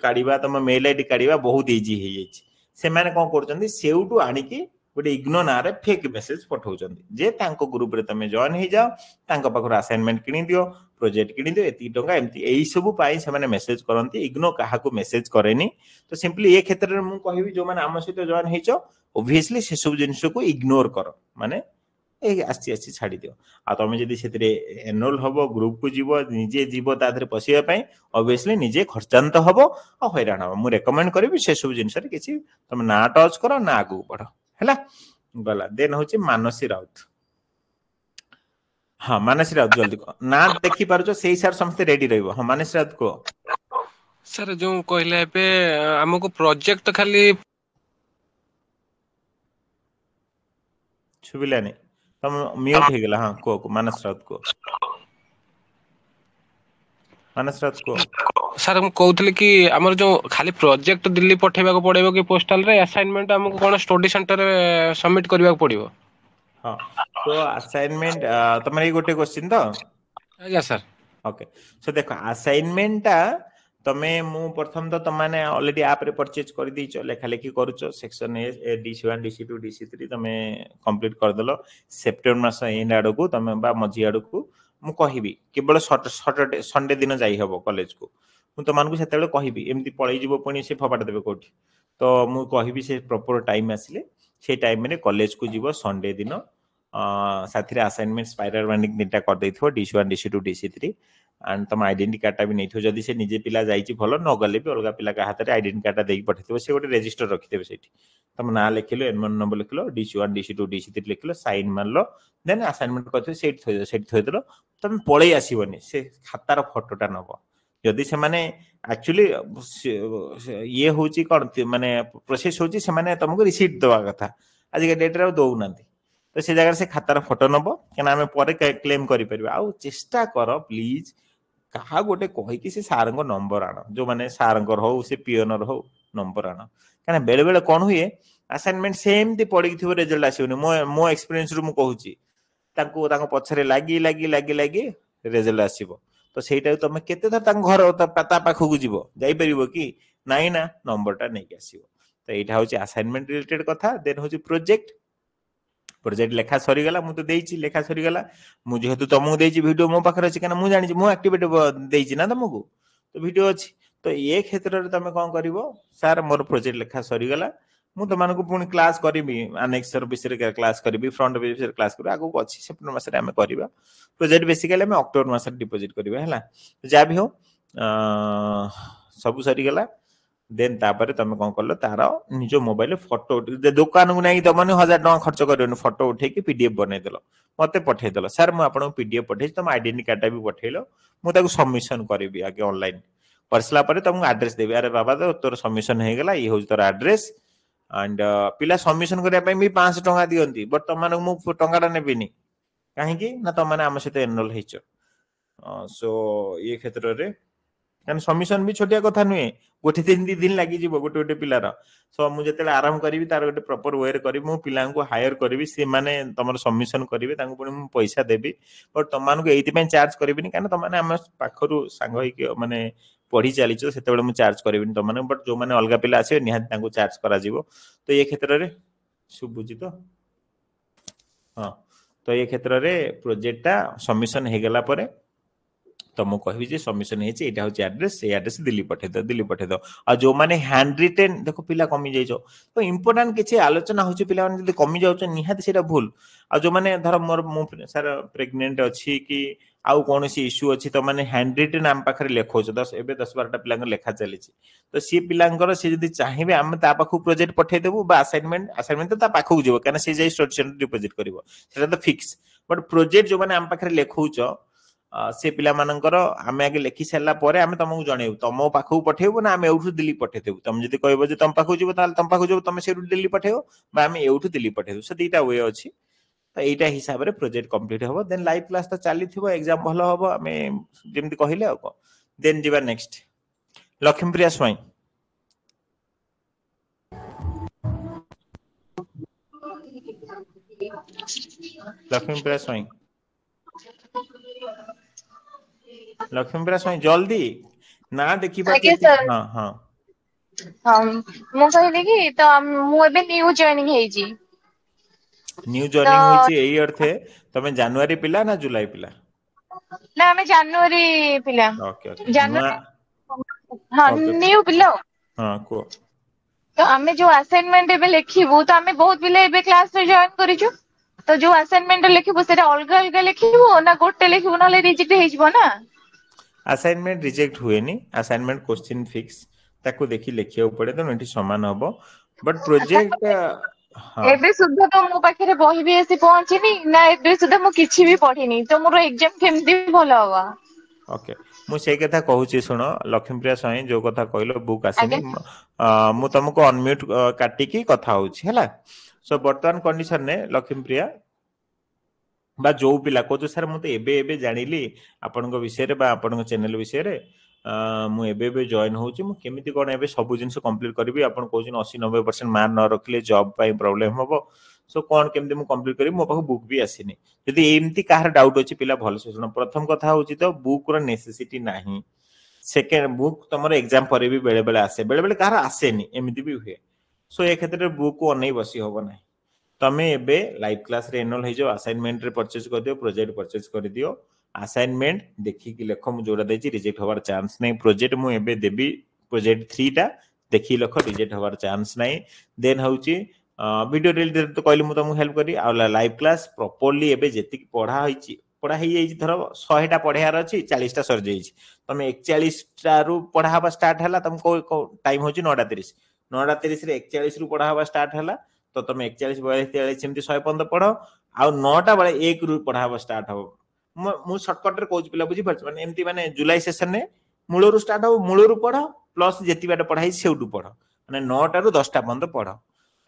काढिबा तम मेल आईडी काढिबा बहुत इजी हे जाईची से माने कोन करचंदी सेउटू आनी की गोटे इग्नो ना रे फेक मेसेज पठाउचंदी जे तांको ग्रुप रे तमे जॉइन हे जाओ तांको पाखर असाइनमेंट किनि दियो प्रोजेक्ट किनि दियो एती टंगा एमती एई सब पाई से माने मेसेज करंती इग्नो काहा को मेसेज करेनी तो सिंपली ए क्षेत्र रे मु कहिबी जो माने आम सहित जॉइन हेचो ऑब्वियसली से सब जिंस को इग्नोर करो माने ए आसी छाड़ी दियो आ तमे जदी सेतरे एनरोल हबो ग्रुप को जीवो निजे जीवो तादरे पसिया पई ऑब्वियसली निजे खर्चांत हबो आ हैरान हबो मु रेकमेंड करबी से सब जिंस रे किछि तमे ना टच करो ना आगु बढ़ो हैला गला देन होची मानसी राउत हां मानसी राउत जल्दी को ना देखि पारछो सेही सर समस्त रेडी रहबो हां मानसी राउत को सर जो कहले पे हमको प्रोजेक्ट खाली छुबिलानी तम म्यूट हे गेला हां को मानस राउत को मानस राउत को सर हम कहतले कि हमर जो खाली प्रोजेक्ट दिल्ली पठेबा को पड़ेबो कि पोस्टल रे असाइनमेंट हमको कोन स्टडी सेंटर रे सबमिट करबा को पड़िबो हां तो असाइनमेंट तमरे ई गोटे क्वेश्चन तो आज्ञा सर ओके सो देखो असाइनमेंट ता तमे मु प्रथम तो तमाने ऑलरेडी ऐप रे परचेज कर दीचो लेखा लेखी करूचो section A DC1 DC2 DC3 तमे कंप्लीट कर देलो सेप्टेम्बर मास एंड आडो को तमे बा मझी आडो को मु कहिबी केवल सैटरडे संडे दिन जाई हबो कॉलेज को मु तो मानकु सेतेले कहिबी एमती पळै जिवो पुनी से फपाट देबे कोठी तो मु कहिबी से प्रॉपर टाइम आसिले से टाइम में कॉलेज को जीवो संडे दिन साथी रे असाइनमेंट स्पाइरल बाइंडिंग तीनटा कर दैथो DC1 DC2 DC3 एंड तम आइडेंटिटी कार्ड टा भी नैथो जदी से निजे पिला जाईची भलो न गले भी अलगा पिला का हाथ रे आइडेंटिटी कार्ड टा देई पठैथो से गोटे रजिस्टर रखि देबे सेठी तम ना लिखिलो एनवन नंबर लिखिलो DC1 DC2 DC3 लिखिलो साइन मारलो देन असाइनमेंट करथो सेठी थोइ देलो तम पळै आसीबनी से खातार फोटोटा नबो जदि से माने एक्चुअली ये होची कोन माने प्रोसेस होची से माने तुमको रिसीट दवा कथा आज के डेट रे दउ नांती तो से जगह से खातार फोटो नबो केना हमें परे क्लेम करि परबा आ चेष्टा करो प्लीज कहा गोटे कहि कि से सार को नंबर आनो जो माने सार को हो से पियोनर हो नंबर आनो काना बेले बेले कोन हुए असाइनमेंट सेम ती पड़ी थिबो रिजल्ट आसीबनी मो एक्सपीरियंस रु मु कहूची ताको पछरे लागी रिजल्ट आसीबो तो सेटा तमे केते थर तांग घर ता पाखु को जीवो जाई परिबो कि नाइ ना नंबरटा नै के आसीबो तो एटा होची असाइनमेंट रिलेटेड कथा देन होची प्रोजेक्ट लेखा सरी गला मु तो देइची लेखा सरी गला मु जेहेतु तुमको देइची वीडियो मो पाखर अछि कना मु जानि छी मु एक्टिविटी देइची ना तुमको तो वीडियो अछि तो ये क्षेत्र रे तमे कोन करिवो सर मोर प्रोजेक्ट लेखा सरी गला मु त मानको पुनी क्लास करिबी अनेक्सर विषय रे क्लास करिबी फ्रंट विषय रे क्लास करिबी आगु अछि सेप्टेम्बर मास रे हमें करिबा प्रोजेक्ट बेसिकली हमें अक्टोबर मास रे डिपॉजिट करिबा हला जा भी हो ସବୁ ସରିଗଲା देन तापर तुम कौन कल तार निज मोबाइल फोटो दुकान को नहीं दमनी 1000 टका खर्च कर फोटो उठे पीडीएफ बनईदेल मत पठेदेल सर मुझे पीडीएफ पठे तुम आइडेंटी कार्ड भी पठेल मुझे सबमिशन करी आगे ऑनलाइन करसला तुमको आड्रेस देवी अरे बाबा तो तोर सबमिशन हो गला ये हूँ तोर आड्रेस एंड पिला सबमिशन करने भी 500 टका दिखती बट तुम मुझे टाटा नेबिनी कहीं ना तुम आम सहित एनरोल हो सो ये क्षेत्र में कारण सबमिशन भी छोटिया कथा नुहे गोटे 3 दिन लगी गोटे गोटे पिलार सो मुझे आरंभ करी तार गोटे प्रॉपर वे करी मु पिला हायर करी से माने तुम सबमिशन करेंगे पुणी मुझे पैसा देवी बट तुम ये चार्ज करी कहीं तुमने आम पाखर सांग माने पढ़ी चली से मुझे चार्ज करी तुमने बट जो मैंने अलग पिला आसे निहाती चार्ज करा तो ये क्षेत्र में शुभुची तो हाँ तो ये क्षेत्र में प्रोजेक्टा सबमिशन हो गला तो मुझे कहबी सबमिशन होता हूँ एड्रेस से एड्रेस दिल्ली पठेद आ जो मैंने हैंड रिटेन देख पिला कमी जाइछ तो इंपोर्टाट किसी आलोचना हो पिला कमी जाऊँ निहाती से भूल आ जो मैंने धर मोर सर प्रेग्नेंट अच्छी कि आउ कौन इश्यू अच्छी तो मैंने हैंड रिटेन आम पाखे लिखौ 10-12 पिला लेखा चली तो सी पिला सी जब चाहिए आम पाखु प्रोजेक्ट पठेदेबू असाइनमेंट तो पाखक जीव कहीं सी जाए स्टडी सेंटर डिपोजिट कर तो फिक्स बट प्रोजेक्ट जो मैंने आम पाखे लिखौच से पिला मानकर आमे आगे लिखि सारा आमे तुमको जनइबू तुम पाखक पठेबू ना आम एवठू दिल्ली पठेदेबू तुम जब कह तुम पाखक जीव तुम पाखक जीव तुम से दिल्ली पठेब आम एवठू दिल्ली पठेदेबू से दुईटा वे अच्छी तो यहीटा हिसाब से प्रोजेक्ट कंप्लीट हम देन लाइव क्लास तो चली एग्जाम भल हम आम जमी कहले आ देन जीवा नेक्स्ट लक्ष्मीप्रिया स्वाई लक्ष्मीप्रिया स्वाई लक्ष्मीप्रिया स्वाई जल्दी ना देखिबा आज्ञा सर हाँ हाँ मु कहली कि तो मु एबे न्यू जॉइनिंग हेजी न्यू तो जॉइनिंग होइची एई अर्थे तमे जनवरी पिला ना जुलाई पिला ना हमें जनवरी पिला ओके ओके नुआ जनवरी हाँ ओके न्यू पिला हाँ को तो आमे जो असाइनमेंट एबे लिखिबू तो आमे बहुत पिला एबे क्लास रे जॉइन करिछु तो जो असाइनमेंट लिखिबू सेटा अलग अलग लिखिबू ना गोटे लिखिबू नले रिजेक्ट हेजिबो ना असाइनमेंट रिजेक्ट हुएनी असाइनमेंट क्वेश्चन फिक्स ताको देखि लिखिया पड़े तो नठी समान हबो बट प्रोजेक्ट हाँ एबे सुद्धा तो मो पाखे बही भी आसी पहुंचीनी ना एबे सुद्धा मु किछि भी पढ़िनी तो मोर एग्जाम केमती भल हवा ओके मु से कथा कहूची सुनो लक्ष्मीप्रिया स्वाई जो कथा कहलो बुक आसेनी आज्ञा मु तुमको अनम्यूट काटिकी कथा होची हैला सो वर्तमान कंडीशन ने लक्ष्मीप्रिया बा जो पिला को सर मुझे एबे एबे जानिली आपन विषय रे बा आपन चैनल विषय रे मु एबे जॉइन होची मु केमिति कोन एबे सब जिंस कंप्लीट करबी आपन कहउछन 80-90% मार्क न रखले जॉब पाई प्रॉब्लम हबो सो कोन केमिति मु कंप्लीट करी मो पाखु बुक भी आसीनी यदि एमती काहर डाउट अछि पिला भल से सुन प्रथम कथा होची तो बुक रो नेसेसिटी नाही सेकंड बुक तमरो एग्जाम पर भी बेले बेले आसे बेले बेले काहर आसेनी एमिति भी हुए सो ए क्षेत्र रे बुक को नै बसी हबो नाही तमे एबे लाइव क्लास रे एनरोल हो जाओ असाइनमेंट रे परचेज कर दियो प्रोजेक्ट परचेज कर दियो असाइनमेंट देखि कि लेखो मु जोड़ा देछि रिजेक्ट होवार चांस नै प्रोजेक्ट मु एबे देबी प्रोजेक्ट 3 टा देखि लेखो रिजेक्ट होवार चांस नै देन होउची वीडियो रिलेटेड तो कहली मु तुमको हेल्प करी आ लाइव क्लास प्रॉपर्ली एबे जेति पढ़ा होईची पढ़ा हे जाई धर 100 टा पढ़ार अछि 40 टा सर जाई तमे 41 टा रु पढ़ा हबा स्टार्ट हला तुमको टाइम होची 9:30 9:30 रे 41 रु पढ़ा हबा स्टार्ट हला तो तुम 41 42 43 सेमती 115 पढ़ आ 9टा बेले 1 रु पढ़ाबा स्टार्ट हो मु शॉर्टकट रे कोच पिला बुझी परछ माने एमती माने जुलाई सेशन ने मूलरू स्टार्ट हो मूलरू पढ़ प्लस जेति बाटे पढ़ाई सेउटू पढ़ माने 9टा रु 10टा बंद पढ़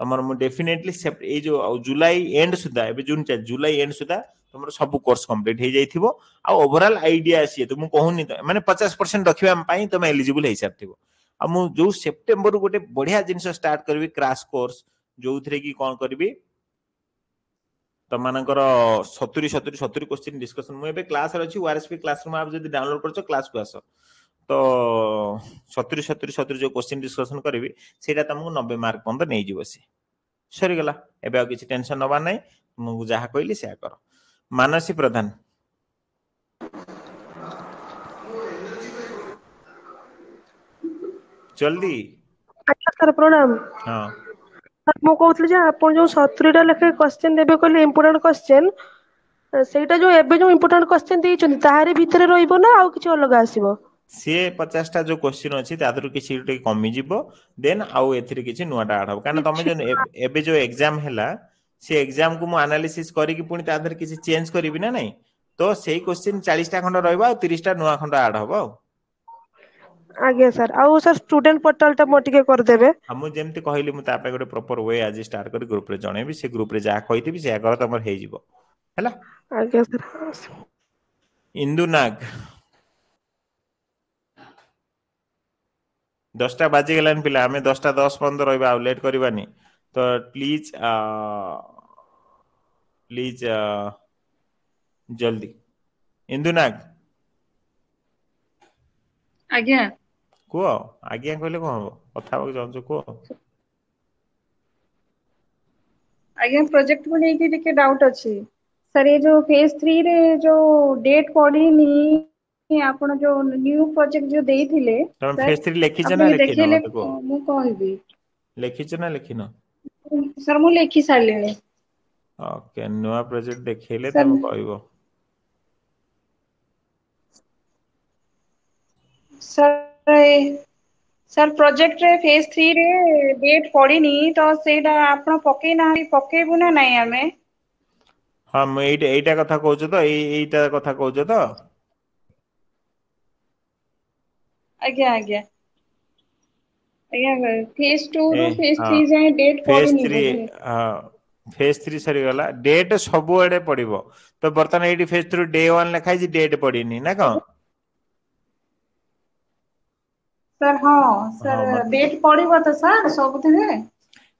तमर मु डेफिनेटली ए जो जुलाई एंड सुदा एबे जून जुलाई एंड सुदा तमर सब कोर्स कंप्लीट हे जाइथिबो आ ओवरऑल आईडिया आसी तो मु कहूनी माने 50% रखिबा पई तुम एलिजिबल हे सारथिबो आ मु जो सेप्टेम्बर गोटे बढ़िया जिंस स्टार्ट करबी क्रैश कोर्स जो थे कि कौन करी तुम 70 क्वेश्चन डिस्कशन मुझे क्लास अच्छी ओआरएसपी क्लासरूम आप जब डाउनलोड कर क्लास को आस तो 70 जो क्वेश्चन डिस्कशन करी से तुमको 90 मार्क पर्यंत नहीं जीव सी सरीगला एबे आ किसी टेंशन नवा नहीं तुमको जहाँ कहली से कर मानसी प्रधान जल्दी सर प्रणाम हाँ मु कहूँ जे आप जो 70 लेखे क्वेश्चन देबे कहले इंपोर्टेंट क्वेश्चन सेटा जो एबे जो इंपोर्टेंट क्वेश्चन देइछन ताहारी भितरे रहइबो ना आउ किछ अलग आसीबो सी 50 जो क्वेश्चन अच्छी तादर किसी कमी जीव देन आउ एथिरे किसी नुआटा आड हम कारण तुम जो एबे जो एग्जाम हैला से एग्जाम को मु एनालिसिस करिकि पुनी तादर किसी चेंज करिवि ना नहीं तो सेही क्वेश्चन 40टा खंड रहबा आ 30टा नुआ खंड आड हबो आज्ञा सर आउ सर स्टूडेंट पोर्टल टा मो टिके कर देबे हम जेमति कहली मु तापे गोटे प्रॉपर वे आज स्टार्ट कर ग्रुप रे जणेबी से ग्रुप रे जा कहितबी से कर तमर हे जिवो हैला आज्ञा सर इंदु नाग 10टा बाजी गलान पिला हमें 10टा 10 15 रहबा आ लेट करबानी तो प्लीज प्लीज जल्दी इंदु नाग आज्ञा को आज्ञा कहले को हो कथा हो जान को आज्ञा प्रोजेक्ट को लेके टिके डाउट अछि सर ये जो फेज 3 रे जो डेट पड़ीनी आपण जो न्यू प्रोजेक्ट जो देइथिले तुम सर फेज 3 लिखि आपण ना भी लिखिनो देखिले मते को मु कहबी लिखि ना लिखिनो सर मु लेखि सारलेनी ओके नुआ प्रोजेक्ट देखैले सर तम कहबो सर सर प्रोजेक्ट रे फेज 3 रे डेट पड़ीनी तो सेटा आपण पके ना पकेबु ना नहीं हमें हां मैं एटा कथा कहउछ तो एटा कथा कहउछ तो आज्ञा आज्ञा आज्ञा फेज 2 ए रू फेज हां 3 जाए डेट फेज पड़ीनी 3 बोधे फेज 3 सरी गला डेट सब एडे पड़िबो तो बर्तन एडी फेज 3 डे 1 लिखाई जी डेट पड़ीनी ना को सर हाँ सर हां मत डेट पड़िबो तो सर सबथिरे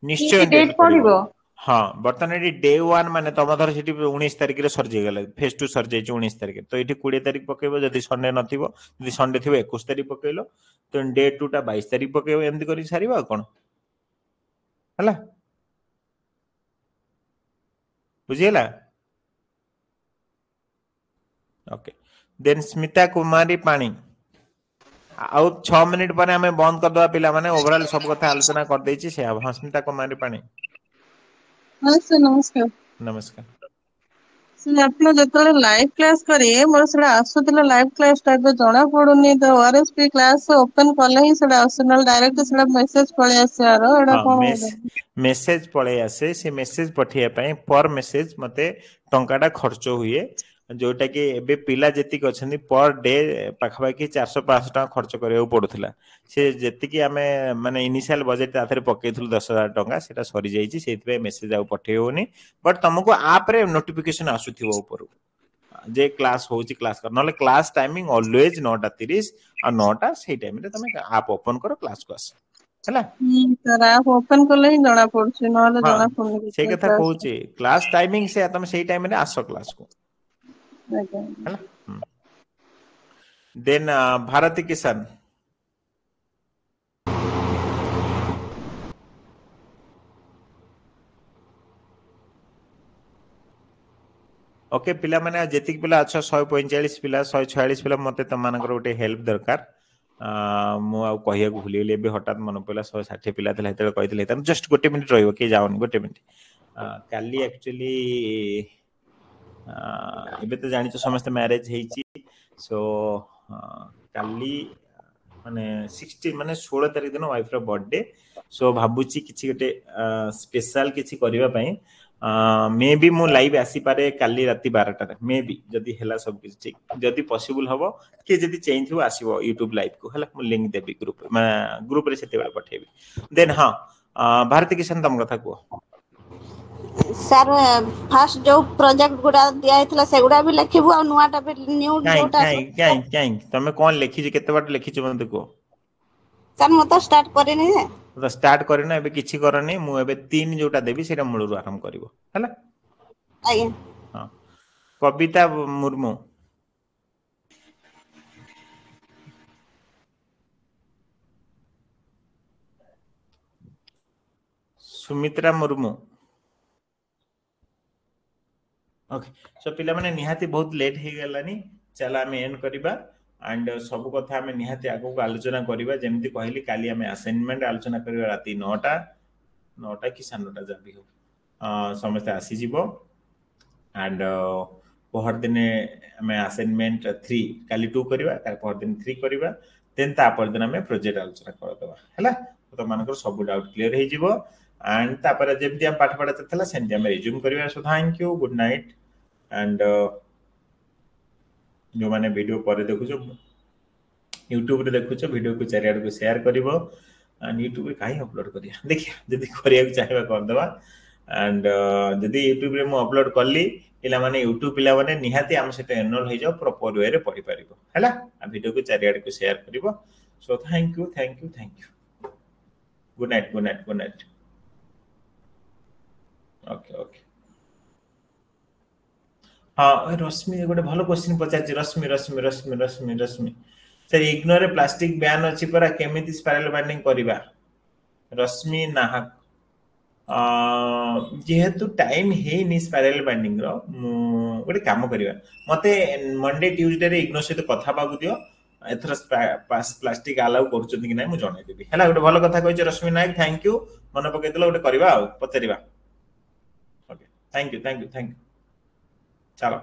निश्चय कि डेट डेट पड़िबो पड़िबो हाँ बर्तन एडी डे 1 माने तम धर सेठी 19 तारिख रे सर जे गेले फेज 2 सर जे 19 तारिख तो एठी 20 तारिख पकेबो जदी संडे नथिबो जदी संडे थिबो 21 तारिख पकेलो तो डे 2 टा 22 तारिख पकेबो एमदी करी सारिबो कोन हला बुझियला ओके देन स्मिता कुमारी पानी आउ 6 मिनिट पर हमें बंद कर दवा पिला माने ओवरऑल सब कथा आलोचना कर देछि से हाँ स्मिता कुमारी पानी हाँ सर नमस्कार नमस्कार सर ଆପଣ ଯେତେବେଳେ ଲାଇଭ କ୍ଲାସ କରିବେ ମୋର ସେଟା ଆସୁଥିଲା ଲାଇଭ କ୍ଲାସ ଟା ଏବେ ଜଣା ପଡୁନି ତ ଓଆରଏସପି କ୍ଲାସ ଓପନ କଲେ ହିଁ ସେଟା ଆସୁଛି ନହେଲେ ଡାଇରେକ୍ଟ ସେଟା ମେସେଜ ପଳେଇ ଆସିବାର ଏଟା हाँ କଣ मेसेज पळे आसे से मेसेज पठिया पई पर मेसेज मते टंकाटा खर्च हुए जोटा कि एबे पिला जेतिक अछंदी पर डे पाखा पाखी 400 500 टका खर्च करियो पडुथिला से जेतिकी आमे माने इनिशियल बजेट आथरे पकेइथुल 10000 टका सेटा सरी जाईची सेति पे मेसेज आउ पठे होनी बट तुमको ऐप रे नोटिफिकेशन आसुथिबो ऊपर जे क्लास होची क्लास कर नले क्लास टाइमिंग ऑलवेज 9:30 आ 9टा सेही टाइम रे तमे ऐप ओपन करो क्लास को आस हैला सर आप ओपन कले ही जଣା पड़ुଛି ନହେଲେ हाँ ଜଣା ପଡୁନି से କିଛି कथा କ୍ଲାସ कहूची क्लास टाइमिंग से तुम सेही टाइम रे आसो क्लास को ଆଜ୍ଞା हैला देन भारती किशन ओके पिला माने जेतिक पिला अच्छा 145 पिला 146 पिला मते त मानकर गोटे हेल्प दरकार मु आ कहिया को भूली गेली बे हठात मन पइला 160 पिला थिला हेतले कहितले त जस्ट गोटे मिनिट रहइबो के जाउन गोटे मिनिट काली एक्चुअली एबे तो जानि तो समस्त मैरिज हेची सो काली माने 60 माने 16 तारिख दिन वाइफ रो बर्थडे सो भाबुची किछि गोटे स्पेशल किछि करिवा पई मे बी मु लाइव आसी पारे काली राती 12टा रे मे बी जदी हेला सब किछि ठीक जदी पॉसिबल हबो के जदी चेंज हो आसीबो YouTube लाइव को हला मु लिंक देबी ग्रुप रे सेते बेले पठेबी देन हां भारती किशन तम कथा को सर फास्ट जो प्रोजेक्ट गुडा दिया हैतला सेगुडा भी लिखिबु आ नुआटा भी न्यू जोटा काई तमे कोन लिखि जे केते बार लिखि छ मते को सर म तो स्टार्ट करिनी है तो स्टार्ट करना एबे किछि करनी मु एबे 3 जोटा देबी सेटा मूलरु आरंभ करबो हला आଜ୍ଞା हां कविता मुर्मू सुमित्रा मुर्मू ओके सो पिला माने निहाती बहुत लेट हे गेलानी चला हम एंड करबा एंड सब कथा हम निहाती आगो को आलोचना करबा जेमति कहली काली हम असाइनमेंट आलोचना करबा राती 9टा कि 9:30 जाबी हो समस्त आसी जीवो एंड पहर दिन आम असाइनमेंट 3 काली 2 करवा पहर दिन 3 करवा देन तापर दिन आम प्रोजेक्ट आलोचना करदेवा है तो मानकर सब डाउट क्लियर हो जिवो एंड तापर जेमती हम पाठ पढ़ा चला सेमती हम रिज्यूम करवा सो thank you good night and जो माने वीडियो पर देखुछो YouTube रे देखुछो वीडियो को चारियाड को शेयर करिवो एंड YouTube रे काई अपलोड करिया देखिया जदी करिया चाहेबा कर देबा एंड जदी YouTube रे मु अपलोड करली पिला माने YouTube पिला माने निहाती हम सेटे एनरोल हो जाओ प्रॉपर वे रे पढ़ी परिबो हैला आ वीडियो को चारियाड को शेयर करिवो so thank you good night okay okay हाँ रश्मि गोटे भल क्वेश्चन पचार Rashmi sir ignore plastic ban अच्छी परा केमिति स्पाइरल बाइंडिंग करबा रश्मि नाहक जेहेतु टाइम हे नि स्पाइरल बाइंडिंग रो गोटे काम करबा मते मंडे ट्यूसडे रे इग्नोर सहित कथा बाबू दियो एथर प्लास्टिक अलाउ करछन कि नै मु जणाई देबी हला गोटे भल कथा कहछ रश्मि नायक थैंक यू मन पकई देला गोटे करबा आ पचरिबा ओके थैंक यू चलो